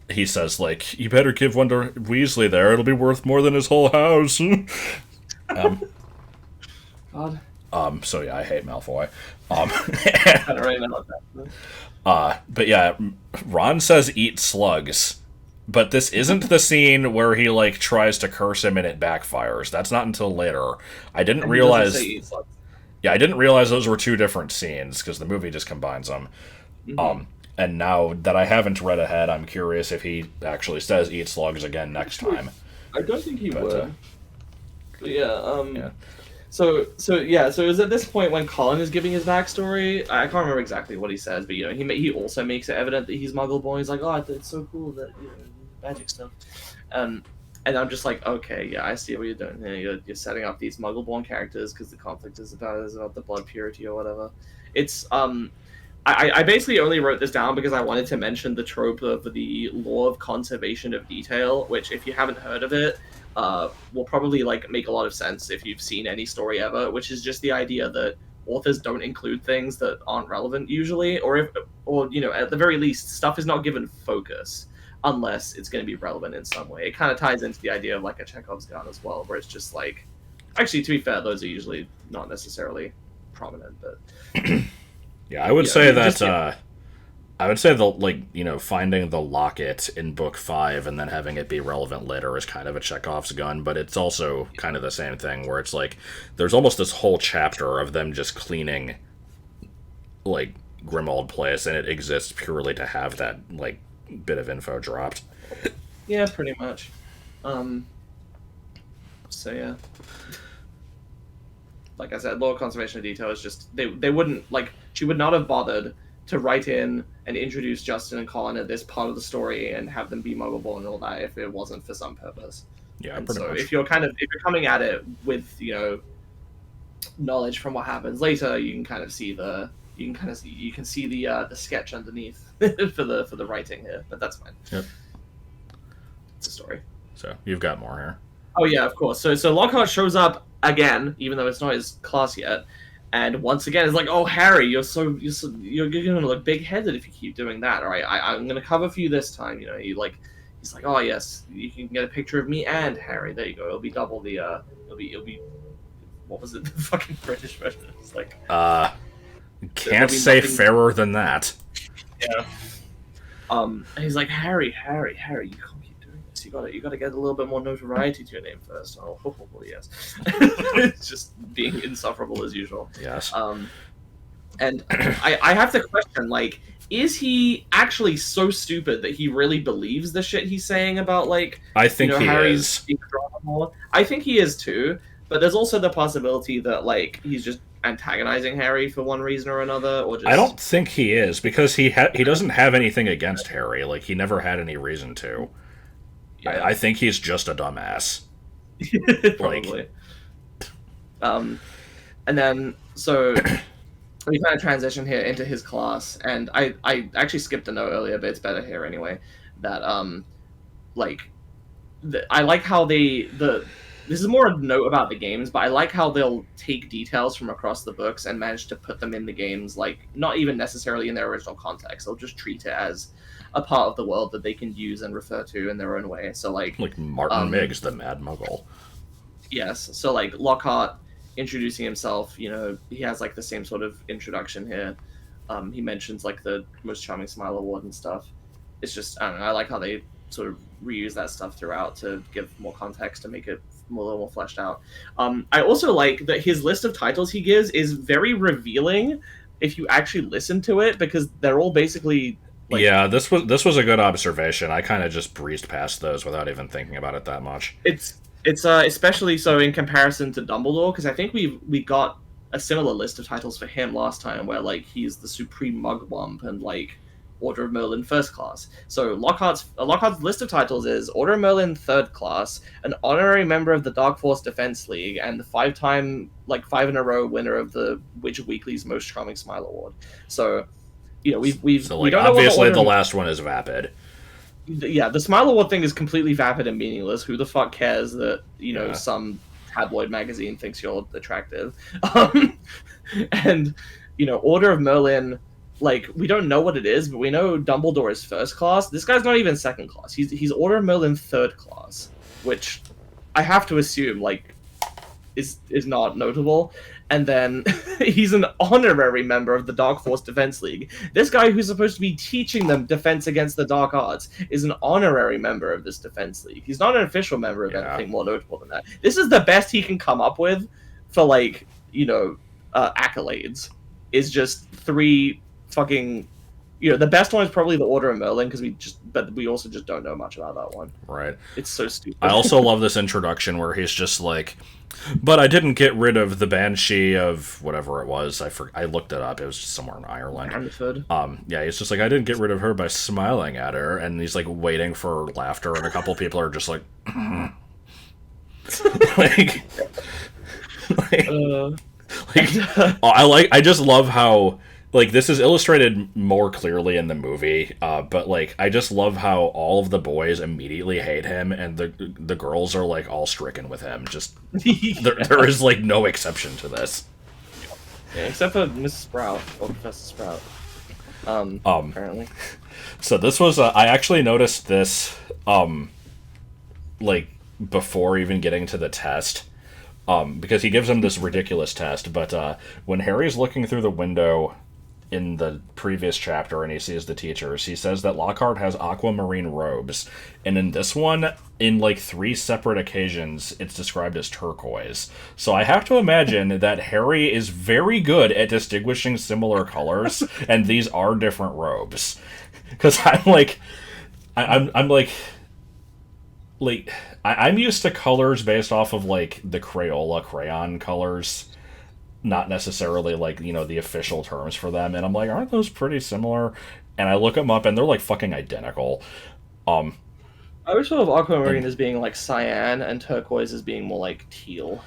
he says, like, you better give one to Weasley there. It'll be worth more than his whole house. God. So yeah, I hate Malfoy. I don't really know what that. But yeah, Ron says eat slugs. But this isn't the scene where he like tries to curse him and it backfires. That's not until later. I didn't And he doesn't realize. say eat slugs. Yeah, I didn't realize those were two different scenes because the movie just combines them. And now that I haven't read ahead, I'm curious if he actually says eat slugs again next time. I don't think he would. But yeah, Yeah. So it was at this point when Colin is giving his backstory. I can't remember exactly what he says, but he also makes it evident that he's Muggle born. He's like, oh, it's so cool that magic stuff, and I'm just like, okay, yeah, I see what you're doing here. You're setting up these Muggle born characters because the conflict is about the blood purity or whatever. It's I basically only wrote this down because I wanted to mention the trope of the law of conservation of detail, which, if you haven't heard of it, will probably like make a lot of sense if you've seen any story ever, which is just the idea that authors don't include things that aren't relevant usually, or at the very least, stuff is not given focus unless it's going to be relevant in some way. It kind of ties into the idea of like a Chekhov's gun as well, where it's just like, actually, to be fair, those are usually not necessarily prominent, but. Yeah, I would say that I would say finding the locket in book 5 and then having it be relevant later is kind of a Chekhov's gun, but it's also kind of the same thing where it's like there's almost this whole chapter of them just cleaning like Grimmauld Place, and it exists purely to have that like bit of info dropped. Yeah, pretty much. So yeah. Like I said, law of conservation of detail is just they wouldn't like she would not have bothered to write in and introduce Justin and Colin at this part of the story and have them be Muggleborn and all that if it wasn't for some purpose. Yeah, and pretty so much. if you're coming at it with knowledge from what happens later, you can see the sketch underneath for the writing here, but that's fine. Yep. It's a story. So you've got more here. Oh yeah, of course. So Lockhart shows up again, even though it's not his class yet, and once again it's like, oh Harry, you're gonna look big-headed if you keep doing that. All right, I'm gonna cover for you this time. He's like, oh yes, you can get a picture of me and Harry. There you go. It'll be double the it'll be what was it? The fucking British version. It's like can't say nothing... fairer than that. Yeah. And he's like, Harry, you can't keep doing this. You gotta get a little bit more notoriety to your name first. Oh, yes. It's just being insufferable as usual. Yes. And I have to question, like, is he actually so stupid that he really believes the shit he's saying about, like, I think he Harry's is. I think he is too, but there's also the possibility that, like, he's just antagonizing Harry for one reason or another, or just... I don't think he is, because he doesn't have anything against Harry. Like, he never had any reason to. Yeah. I think he's just a dumbass. Probably. And then, so... we kind of transition here into his class, and I actually skipped a note earlier, but it's better here anyway, that, I like how this is more a note about the games, but I like how they'll take details from across the books and manage to put them in the games, like, not even necessarily in their original context. They'll just treat it as a part of the world that they can use and refer to in their own way. So, like Martin Miggs, the Mad Muggle. Yes, so, like, Lockhart introducing himself, he has, like, the same sort of introduction here. He mentions, like, the Most Charming Smile Award and stuff. It's just, I don't know, I like how they sort of reuse that stuff throughout to give more context to make it a little more fleshed out. I also like that his list of titles he gives is very revealing if you actually listen to it, because they're all basically... like, yeah, this was a good observation. I kind of just breezed past those without even thinking about it that much. It's especially so in comparison to Dumbledore, because I think we got a similar list of titles for him last time, where, like, he's the Supreme Mugwump and, like, Order of Merlin First Class. So Lockhart's list of titles is Order of Merlin Third Class, an honorary member of the Dark Force Defense League, and the 5-time, like, 5 in a row winner of the Witcher Weekly's Most Charming Smile Award. So, we don't know obviously the last one is vapid. Yeah, the Smile Award thing is completely vapid and meaningless. Who the fuck cares that, some tabloid magazine thinks you're attractive? And, Order of Merlin, like, we don't know what it is, but we know Dumbledore is first class. This guy's not even second class. He's Order of Merlin third class, which I have to assume, like, is not notable. And then he's an honorary member of the Dark Force Defense League. This guy who's supposed to be teaching them defense against the dark arts is an honorary member of this defense league. He's not an official member of anything more notable than that. This is the best he can come up with for, like, accolades. Is just 3 fucking... the best one is probably the Order of Merlin, but we also just don't know much about that one. Right. It's so stupid. I also love this introduction where he's just like, but I didn't get rid of the Banshee of whatever it was. I looked it up. It was just somewhere in Ireland. Yeah, he's just like, I didn't get rid of her by smiling at her, and he's like waiting for laughter, and a couple people are just like, I just love how, like, this is illustrated more clearly in the movie, but, like, I just love how all of the boys immediately hate him, and the girls are, like, all stricken with him. Just, there is, like, no exception to this. Yeah, except for Mrs. Sprout, or Professor Sprout. Apparently. So this was, I actually noticed this, like, before even getting to the test, because he gives him this ridiculous test, but when Harry's looking through the window in the previous chapter and he sees the teachers, he says that Lockhart has aquamarine robes, and in this one, in like 3 separate occasions, it's described as turquoise. So I have to imagine that Harry is very good at distinguishing similar colors, and these are different robes. Because I'm used to colors based off of, like, the Crayola crayon colors, not necessarily, like, the official terms for them, and I'm like, aren't those pretty similar? And I look them up, and they're, like, fucking identical. I always thought of aquamarine as being, like, cyan, and turquoise as being more, like, teal.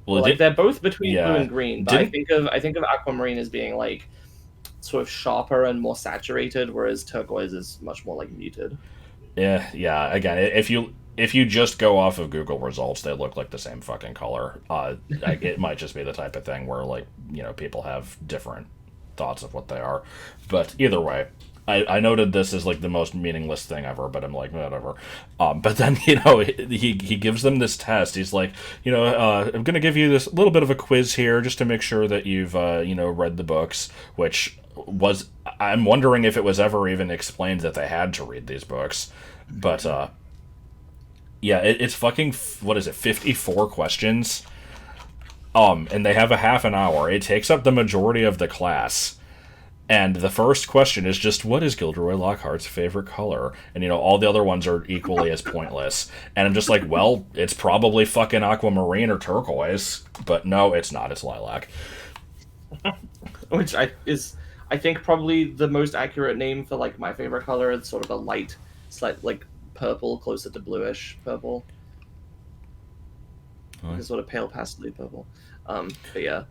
Well, like, they're both between blue and green, but I think of aquamarine as being, like, sort of sharper and more saturated, whereas turquoise is much more, like, muted. Yeah. Again, if you just go off of Google results, they look like the same fucking color. It might just be the type of thing where, like, people have different thoughts of what they are. But either way, I noted this as, like, the most meaningless thing ever, but I'm like, whatever. But then, he gives them this test. He's like, I'm going to give you this little bit of a quiz here just to make sure that you've, read the books, which was... I'm wondering if it was ever even explained that they had to read these books. But, yeah, it's fucking, 54 questions? And they have a half an hour. It takes up the majority of the class. And the first question is just, what is Gilderoy Lockhart's favorite color? And, all the other ones are equally as pointless. And I'm just like, well, it's probably fucking aquamarine or turquoise. But no, it's not. It's lilac. Which I think probably the most accurate name for, like, my favorite color. It's sort of a light, slight, like, purple, closer to bluish purple. It's sort of pale pastely purple. But yeah.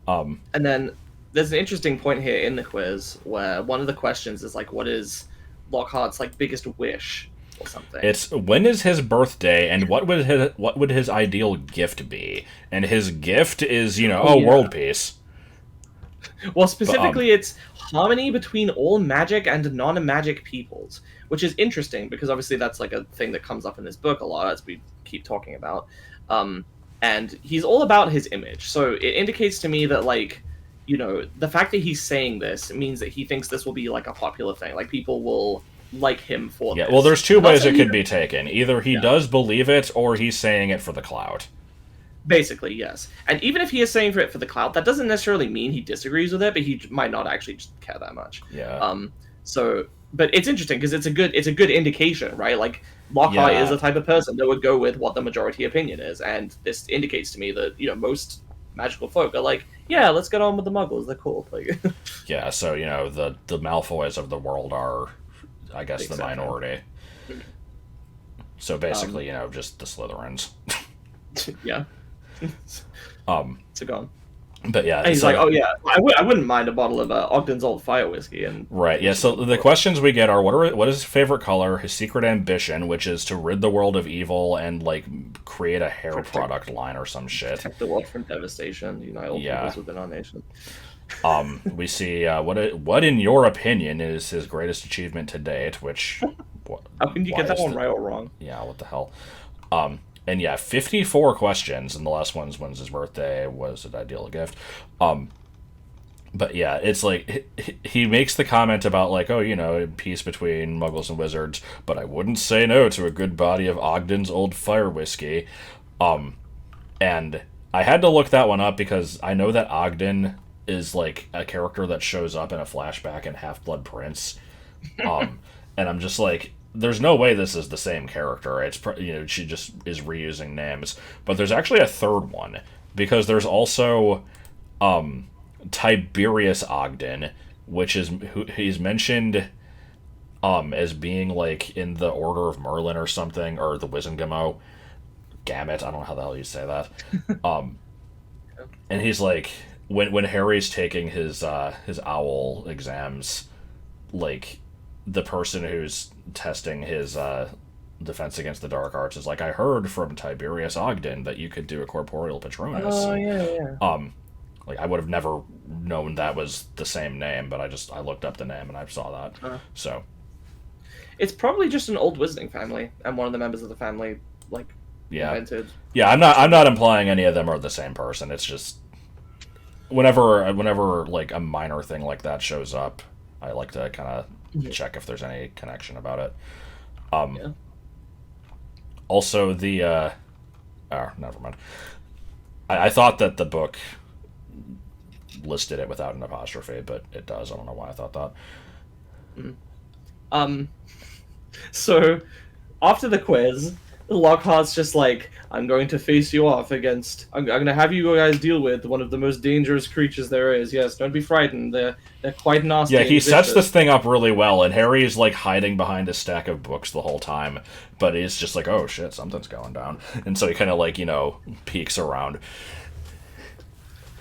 And then there's an interesting point here in the quiz where one of the questions is, like, what is Lockhart's, like, biggest wish or something? It's, when is his birthday, and what would his ideal gift be? And his gift is, world peace. Well, specifically, it's harmony between all magic and non-magic peoples, which is interesting because obviously that's, like, a thing that comes up in this book a lot, as we keep talking about. And he's all about his image, so it indicates to me that, like, the fact that he's saying this means that he thinks this will be, like, a popular thing. Like, people will like him for this. Yeah, well, there's 2 ways it could be taken. Either he does believe it, or he's saying it for the clout. Basically, yes. And even if he is saying for the clout, that doesn't necessarily mean he disagrees with it, but he might not actually just care that much. Yeah. But it's interesting because it's a good indication, right? Like, Lockhart is the type of person that would go with what the majority opinion is, and this indicates to me that, most magical folk are like, yeah, let's get on with the Muggles. They're cool. Like, yeah. So the Malfoys of the world are, I guess, the minority. So basically, just the Slytherins. Yeah. So gone. But yeah, and he's like, oh yeah, I wouldn't mind a bottle of Ogden's Old Fire Whiskey. And right, yeah. So the questions we get are, what is his favorite color, his secret ambition, which is to rid the world of evil and, like, create a hair product line or some shit. Protect the world from devastation, unite all peoples within our nation. We see what in your opinion is his greatest achievement to date, which how can you get that one right or wrong? Yeah, what the hell? And yeah, 54 questions, and the last one's when's his birthday, was it ideal a gift? Um, but yeah, it's like he makes the comment about like, oh, peace between Muggles and wizards, but I wouldn't say no to a good body of Ogden's old fire whiskey. And I had to look that one up because I know that Ogden is like a character that shows up in a flashback in Half Blood Prince. And I'm just like, there's no way this is the same character. It's she just is reusing names. But there's actually a third one because there's also Tiberius Ogden, which is who he's mentioned as being like in the Order of Merlin or something, or the Wizengamot Gamut. I don't know how the hell you say that. And he's like when Harry's taking his owl exams, like the person who's testing his defense against the dark arts is like, I heard from Tiberius Ogden that you could do a corporeal Patronus. Oh, yeah. Like I would have never known that was the same name, but I looked up the name and I saw that. So it's probably just an old wizarding family, and one of the members of the family invented. Yeah, I'm not implying any of them are the same person. It's just whenever like a minor thing like that shows up, I like to kind of check if there's any connection about it. Also, the never mind. I thought that the book listed it without an apostrophe, but it does. I don't know why I thought that. So after the quiz, Lockhart's just like, I'm going to face you off against. I'm going to have you guys deal with one of the most dangerous creatures there is. Yes, don't be frightened. They're quite nasty. Yeah, he sets this thing up really well, and Harry's like hiding behind a stack of books the whole time, but he's just like, oh shit, something's going down, and so he kind of like peeks around.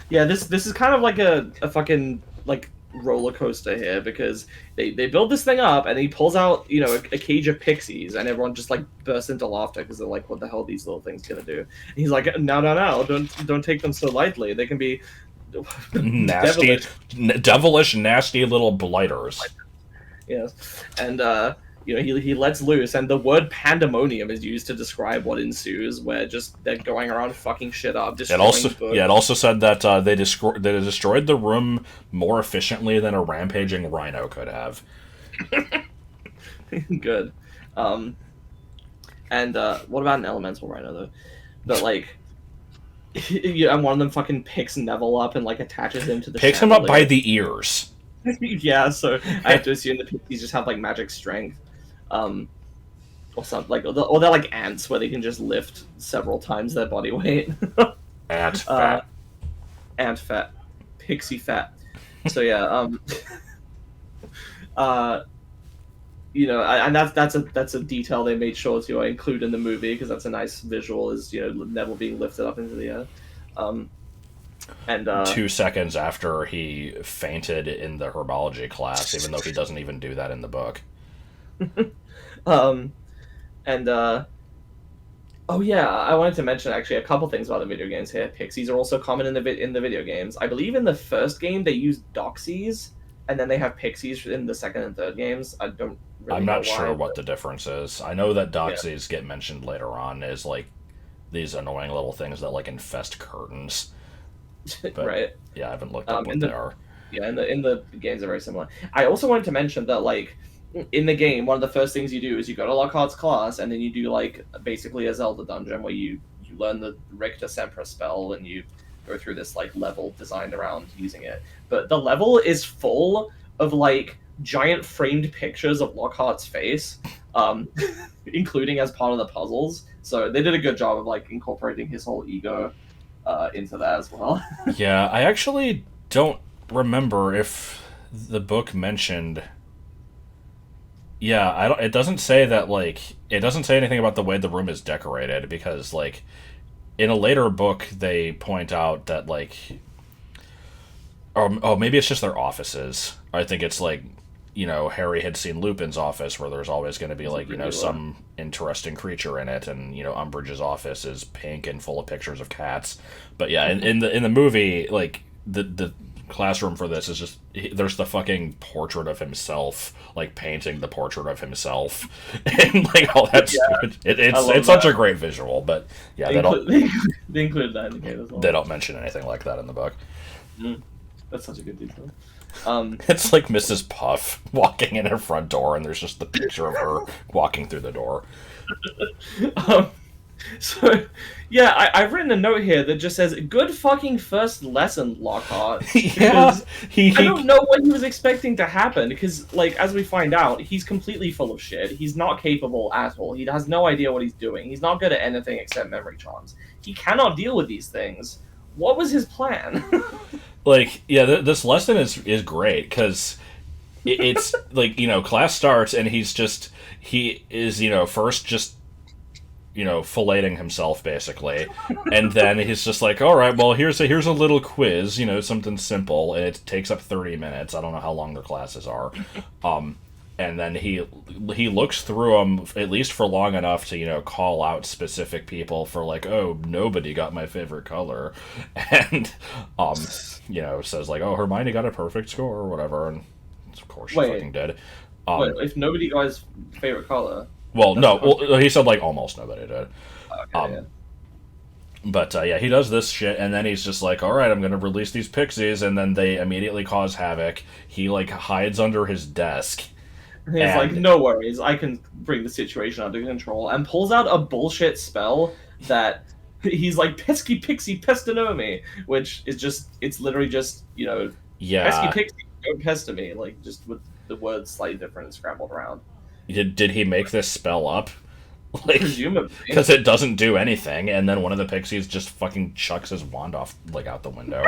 Yeah, this is kind of like a fucking like roller coaster here, because they build this thing up and he pulls out a cage of pixies, and everyone just like bursts into laughter because they're like, what the hell are these little things gonna do? And he's like, no, don't take them so lightly. They can be nasty, devilish, nasty little blighters. Yes. And he lets loose, and the word pandemonium is used to describe what ensues, where just they're going around fucking shit up. It also said that they destroyed the room more efficiently than a rampaging rhino could have. Good. And what about an elemental rhino though? But like, and one of them fucking picks Neville up and like attaches him to the. Picks him up by the ears. Yeah, so I have to assume the pixies just have like magic strength. Or something like, or they're like ants where they can just lift several times their body weight. Ant fat. Ant fat, pixie fat. So yeah, and that's a detail they made sure to include in the movie, because that's a nice visual, is Neville being lifted up into the air. And 2 seconds after he fainted in the herbology class, even though he doesn't even do that in the book. Oh yeah, I wanted to mention actually a couple things about the video games here. Pixies are also common in the video games. I believe in the first game they use doxies, and then they have pixies in the second and third games. I'm not sure what the difference is. I know that doxies get mentioned later on as like these annoying little things that like infest curtains. But, right. Yeah, I haven't looked up what they are. Yeah, in the games are very similar. I also wanted to mention that like in the game, one of the first things you do is you go to Lockhart's class, and then you do like basically a Zelda dungeon where you learn the Ricta Sempra spell, and you go through this like level designed around using it. But the level is full of like giant framed pictures of Lockhart's face, including as part of the puzzles. So they did a good job of like incorporating his whole ego into that as well. Yeah, I actually don't remember if the book mentioned. Yeah, it doesn't say that, like, it doesn't say anything about the way the room is decorated, because, like, in a later book, they point out that, like, maybe it's just their offices. I think it's, like, Harry had seen Lupin's office, where there's always going to be, like, some interesting creature in it, and, Umbridge's office is pink and full of pictures of cats. But, yeah, in the movie, like, the classroom for this is just there's the fucking portrait of himself, like painting the portrait of himself, and like all that stupid. It's such a great visual, but yeah, they include that in the game as well. They don't mention anything like that in the book. That's such a good detail. It's like Mrs. Puff walking in her front door, and there's just the picture of her walking through the door. So, yeah, I've written a note here that just says, good fucking first lesson, Lockhart. Yeah. I don't know what he was expecting to happen, because, like, as we find out, he's completely full of shit. He's not capable at all. He has no idea what he's doing. He's not good at anything except memory charms. He cannot deal with these things. What was his plan? Like, yeah, this lesson is great, because it's, like, class starts, and he is, first just, filleting himself, basically. And then he's just like, all right, well, here's a little quiz, something simple, and it takes up 30 minutes. I don't know how long their classes are. And then he looks through them, at least for long enough to, call out specific people for, like, oh, nobody got my favorite color. And, says, like, oh, Hermione got a perfect score or whatever. And, of course, she fucking did. Wait, if nobody got his favorite color... Well, no, he said, like, almost nobody did. Okay, yeah. But, yeah, he does this shit, and then he's just like, all right, I'm going to release these pixies, and then they immediately cause havoc. He, like, hides under his desk. He's like, no worries, I can bring the situation under control, and pulls out a bullshit spell that he's like, Pesky Pixie Pestinomi, which is just, it's literally just, Pesky Pixie, don't pester me, like, just with the words slightly different and scrambled around. Did he make this spell up? Like, presumably. Because it doesn't do anything, and then one of the pixies just fucking chucks his wand off, like, out the window.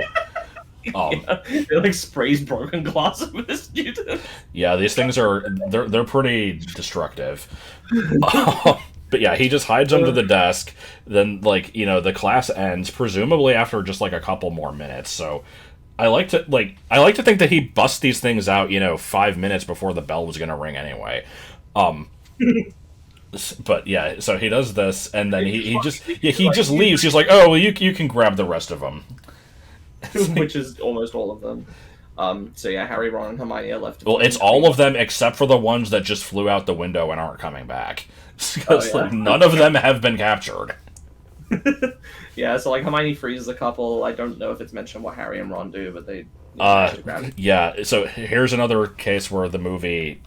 It like sprays broken glass over the student. Yeah, these things they're pretty destructive. But yeah, he just hides under the desk. Then, like, the class ends, presumably after just like a couple more minutes. So I like to think that he busts these things out, 5 minutes before the bell was gonna ring anyway. But yeah, so he does this, and then he just leaves. He's like, oh, well, you can grab the rest of them. Which is almost all of them. So yeah, Harry, Ron, and Hermione are left. Well, it's all of them except for the ones that just flew out the window and aren't coming back. Because none of them have been captured. Yeah, so like Hermione freezes a couple. I don't know if it's mentioned what Harry and Ron do, but they yeah. So here's another case where the movie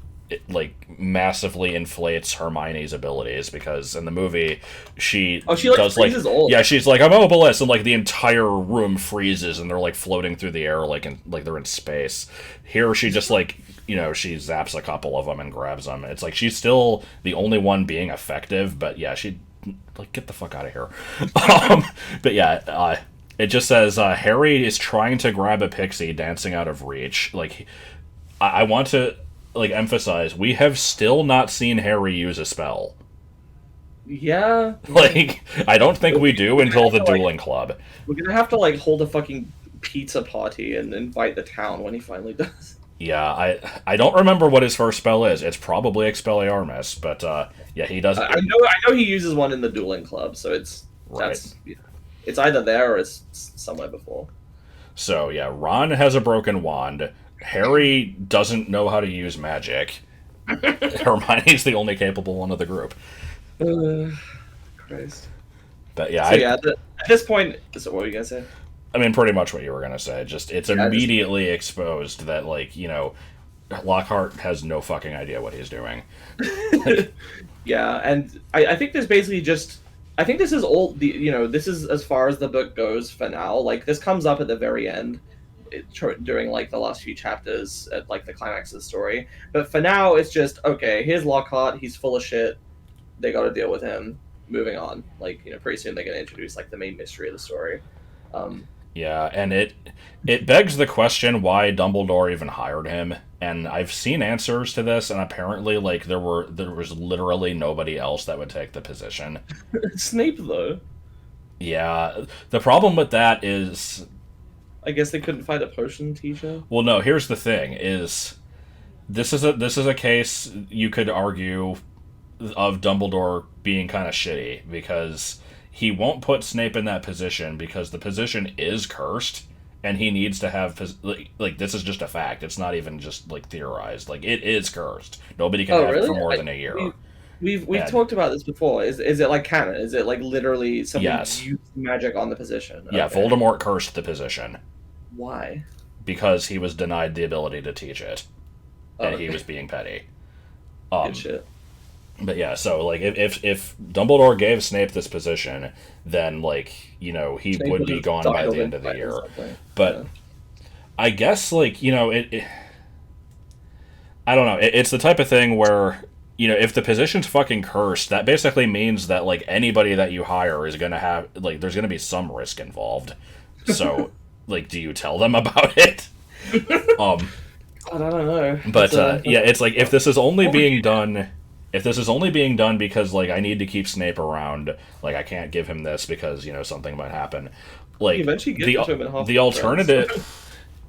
massively inflates Hermione's abilities, because in the movie she does freezes all. Yeah, she's like, I'm obelisk, and like the entire room freezes and they're like floating through the air like they're in space. Here she just she zaps a couple of them and grabs them. It's like she's still the only one being effective, but yeah, she like, get the fuck out of here. But yeah, it just says Harry is trying to grab a pixie dancing out of reach. Like, I want to emphasize, we have still not seen Harry use a spell. Yeah. Like, I don't think we do until the dueling club. We're gonna have to hold a fucking pizza party and invite the town when he finally does. Yeah, I don't remember what his first spell is. It's probably Expelliarmus, but yeah, he does. I know he uses one in the dueling club, so it's either there or it's somewhere before. So yeah, Ron has a broken wand. Harry doesn't know how to use magic. Hermione's the only capable one of the group. Christ. But yeah, at this point, so what were you gonna say? I mean, pretty much what you were gonna say. Just it's immediately exposed that Lockhart has no fucking idea what he's doing. Yeah, and I think there's basically just. I think this is all the this is as far as the book goes for now. Like, this comes up at the very end. During the last few chapters at the climax of the story, but for now it's just okay. Here's Lockhart. He's full of shit. They got to deal with him. Moving on. Pretty soon they're gonna introduce the main mystery of the story. Yeah, and it begs the question why Dumbledore even hired him. And I've seen answers to this, and apparently there was literally nobody else that would take the position. Snape though. Yeah, the problem with that is, I guess they couldn't find a potion teacher. Well, no. Here's the thing: this is a case you could argue of Dumbledore being kind of shitty, because he won't put Snape in that position because the position is cursed, and he needs to have like this is just a fact. It's not even just like theorized. Like it is cursed. Nobody can have it for more than a year. We've talked about this before. Is it like canon? Is it like literally somebody used magic on the position? Yeah, okay. Voldemort cursed the position. Why? Because he was denied the ability to teach it, and he was being petty. Good shit. But yeah, so like if Dumbledore gave Snape this position, then like he Snape would be gone by the end of the year. But I guess like it I don't know. It's the type of thing where if the position's fucking cursed, that basically means that like anybody that you hire is gonna have like there's gonna be some risk involved. So like, do you tell them about it? I don't know. But it's like if this is only being done. If this is only being done because, like, I need to keep Snape around, like, I can't give him this because, something might happen. Like, the alternative...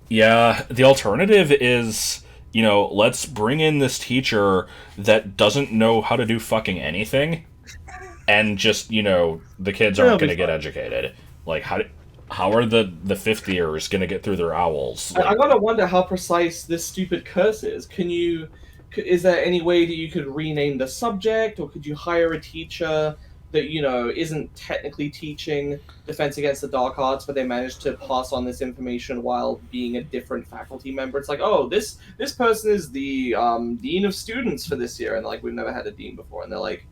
Yeah, the alternative is, let's bring in this teacher that doesn't know how to do fucking anything, and just, the kids aren't going to get educated. Like, how are the fifth years going to get through their owls? Like, I gotta wonder how precise this stupid curse is. Is there any way that you could rename the subject, or could you hire a teacher that isn't technically teaching Defense Against the Dark Arts, but they managed to pass on this information while being a different faculty member? It's like, oh, this person is the dean of students for this year, and like we've never had a dean before, and they're like,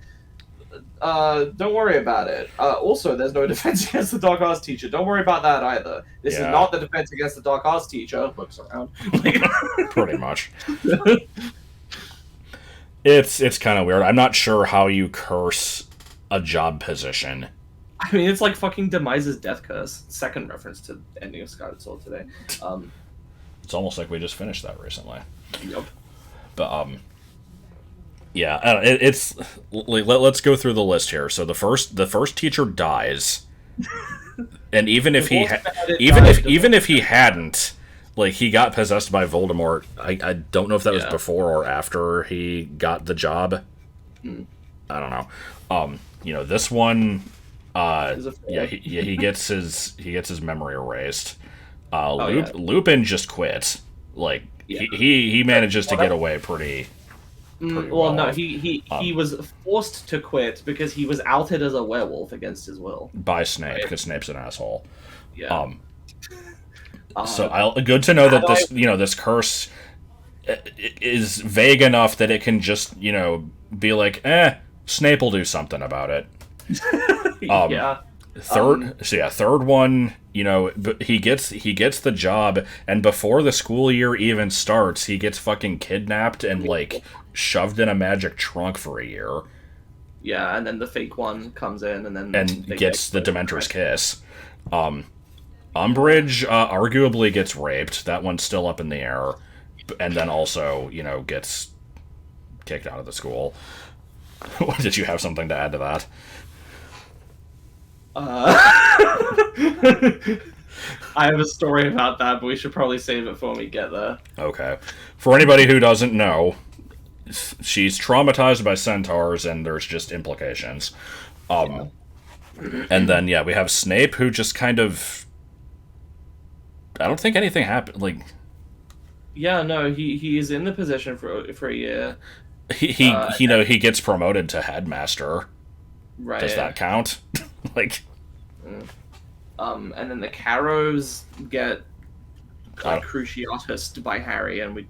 don't worry about it. Also, there's no Defense Against the Dark Arts teacher. Don't worry about that either. This is not the Defense Against the Dark Arts teacher. Looks around. Pretty much. It's kind of weird. I'm not sure how you curse a job position. I mean, it's like fucking Demise's death curse. Second reference to Ending of Scarlet Sword today. It's almost like we just finished that recently. Yep. But yeah, it's like, let's go through the list here. So the first teacher dies, and even if he hadn't. Like, he got possessed by Voldemort. I don't know if that was before or after he got the job. I don't know. This one, he gets his memory erased. Lupin just quit. Like, he manages to get away pretty well. No, he was forced to quit because he was outed as a werewolf against his will. By Snape, because Snape's an asshole. Yeah. So good to know that this curse is vague enough that it can just be like, Snape will do something about it. Third one, he gets the job, and before the school year even starts, he gets fucking kidnapped and like shoved in a magic trunk for a year. Yeah, and then the fake one comes in, and gets the Dementor's kiss. Umbridge arguably gets raped. That one's still up in the air. And then also, gets kicked out of the school. Did you have something to add to that? I have a story about that, but we should probably save it when we get there. Okay. For anybody who doesn't know, she's traumatized by centaurs, and there's just implications. And then, we have Snape, who just kind of... I don't think anything happened. Like, yeah, no, he is in the position for a year. He gets promoted to headmaster. Right. Does that count? Like, and then the Carrows get cruciatused by Harry, and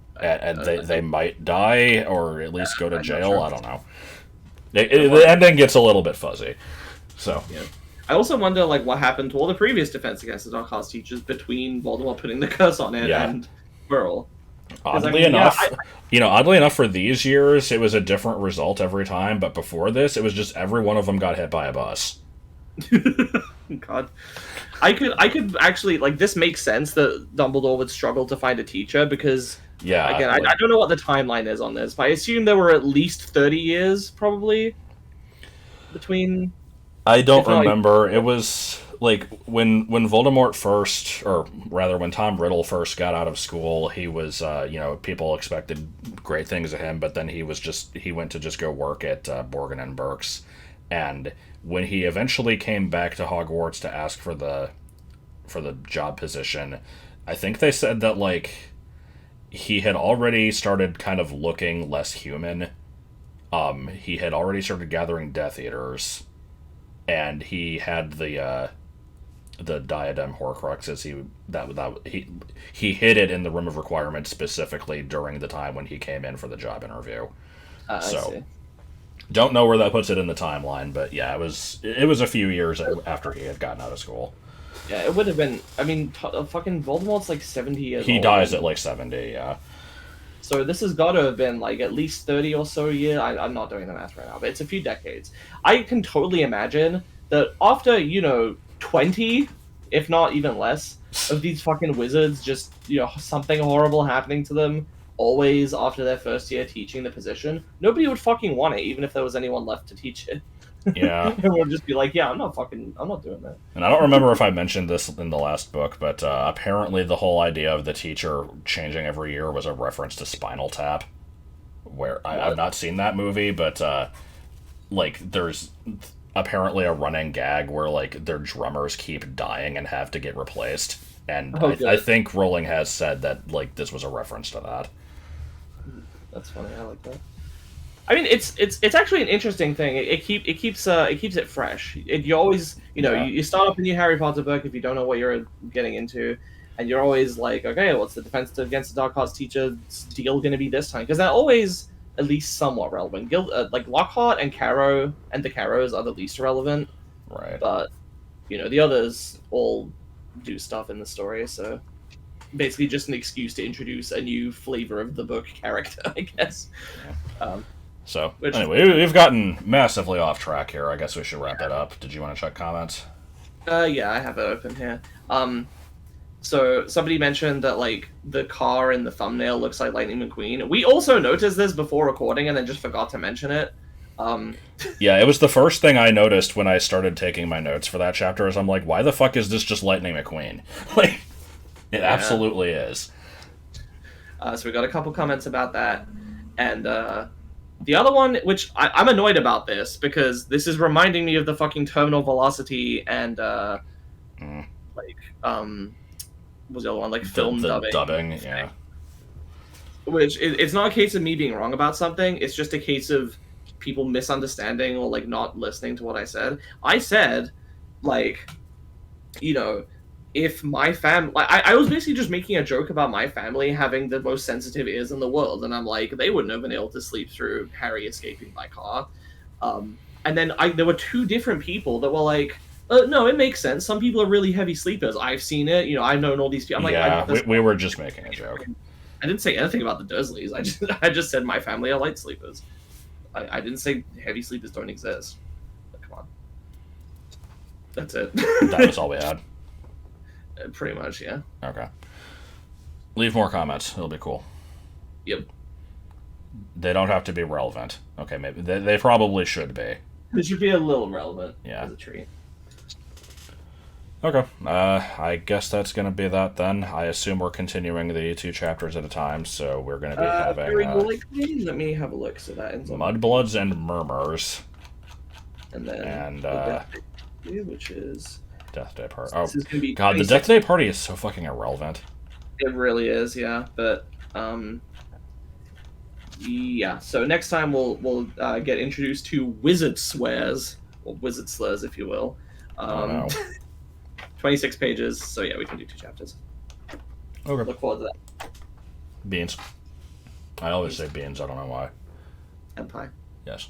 they might die or at least go to jail. Sure. I don't know. The ending gets a little bit fuzzy. So. Yeah. I also wonder, like, what happened to all the previous Defense Against the Dark Arts teachers between Voldemort putting the curse on it and Burl. Oddly enough, oddly enough, for these years, it was a different result every time. But before this, it was just every one of them got hit by a bus. God, I could actually like this makes sense that Dumbledore would struggle to find a teacher because again, I don't know what the timeline is on this, but I assume there were at least 30 years probably between. I don't remember. It was like when Voldemort first, or rather when Tom Riddle first got out of school, he was, people expected great things of him, but then he went to just go work at Borgin and Burke's. And when he eventually came back to Hogwarts to ask for the for the job position, I think they said that like he had already started kind of looking less human. He had already started gathering Death Eaters, and he had the diadem Horcruxes. He hid it in the room of requirement specifically during the time when he came in for the job interview. I see. Don't know where that puts it in the timeline, but yeah, it was a few years after he had gotten out of school. Yeah, it would have been. I mean, fucking Voldemort's like 70 years He old. dies at like 70, yeah. So this has got to have been like at least 30 or so years. I'm not doing the math right now, but it's a few decades. I can totally imagine that after, 20, if not even less, of these fucking wizards just, something horrible happening to them always after their first year teaching the position, nobody would fucking want it, even if there was anyone left to teach it. Yeah. Everyone would just be like, yeah, I'm not doing that. And I don't remember if I mentioned this in the last book, but apparently the whole idea of the teacher changing every year was a reference to Spinal Tap, where I've not seen that movie, but like there's apparently a running gag where like their drummers keep dying and have to get replaced, and I think Rowling has said that like this was a reference to that. That's funny. I like that. I mean, it's actually an interesting thing. It keeps it fresh. You always, you start up a new Harry Potter book if you don't know what you're getting into, and you're always like, okay, what's the defense against the Dark Arts teacher's deal going to be this time? Because they're always at least somewhat relevant. Like Lockhart and Caro and the Caros are the least relevant, right? But the others all do stuff in the story, so basically just an excuse to introduce a new flavor of the book character, I guess. Yeah. Anyway, we've gotten massively off track here. I guess we should wrap it up. Did you want to check comments? Yeah, I have it open here. So somebody mentioned that like the car in the thumbnail looks like Lightning McQueen. We also noticed this before recording and then just forgot to mention it. Yeah, it was the first thing I noticed when I started taking my notes for that chapter. Is I'm like, why the fuck is this just Lightning McQueen? Like, it absolutely is. So we got a couple comments about that, and the other one, which I'm annoyed about this because this is reminding me of the fucking terminal velocity and what's the other one, like film dubbing, yeah. Which it's not a case of me being wrong about something. It's just a case of people misunderstanding or like not listening to what I said. I said, like, if my family, I was basically just making a joke about my family having the most sensitive ears in the world, and I'm like, they wouldn't have been able to sleep through Harry escaping by car. And then there were two different people that were like, no, it makes sense. Some people are really heavy sleepers. I've seen it. I've known all these people. I'm like, we were just making a joke. I didn't say anything about the Dursleys. I just said my family are light sleepers. I didn't say heavy sleepers don't exist. But come on. That's it. That was all we had. Pretty much, yeah. Okay. Leave more comments. It'll be cool. Yep. They don't have to be relevant. Okay, maybe they probably should be. They should be a little relevant. Yeah. As a treat. Okay. I guess that's going to be that then. I assume we're continuing the 2 chapters at a time, so we're going to be having... Very likely. Let me have a look. So that ends on... Mudbloods and Murmurs. And then... which is... Death Day Party. Oh, God, the Death Day Party is so fucking irrelevant. It really is, yeah. But, yeah. So next time we'll get introduced to Wizard Swears, or Wizard Slurs, if you will. Oh, no. 26 pages, so yeah, we can do 2 chapters. Okay. Look forward to that. Beans. I always say beans, I don't know why. And pie. Yes.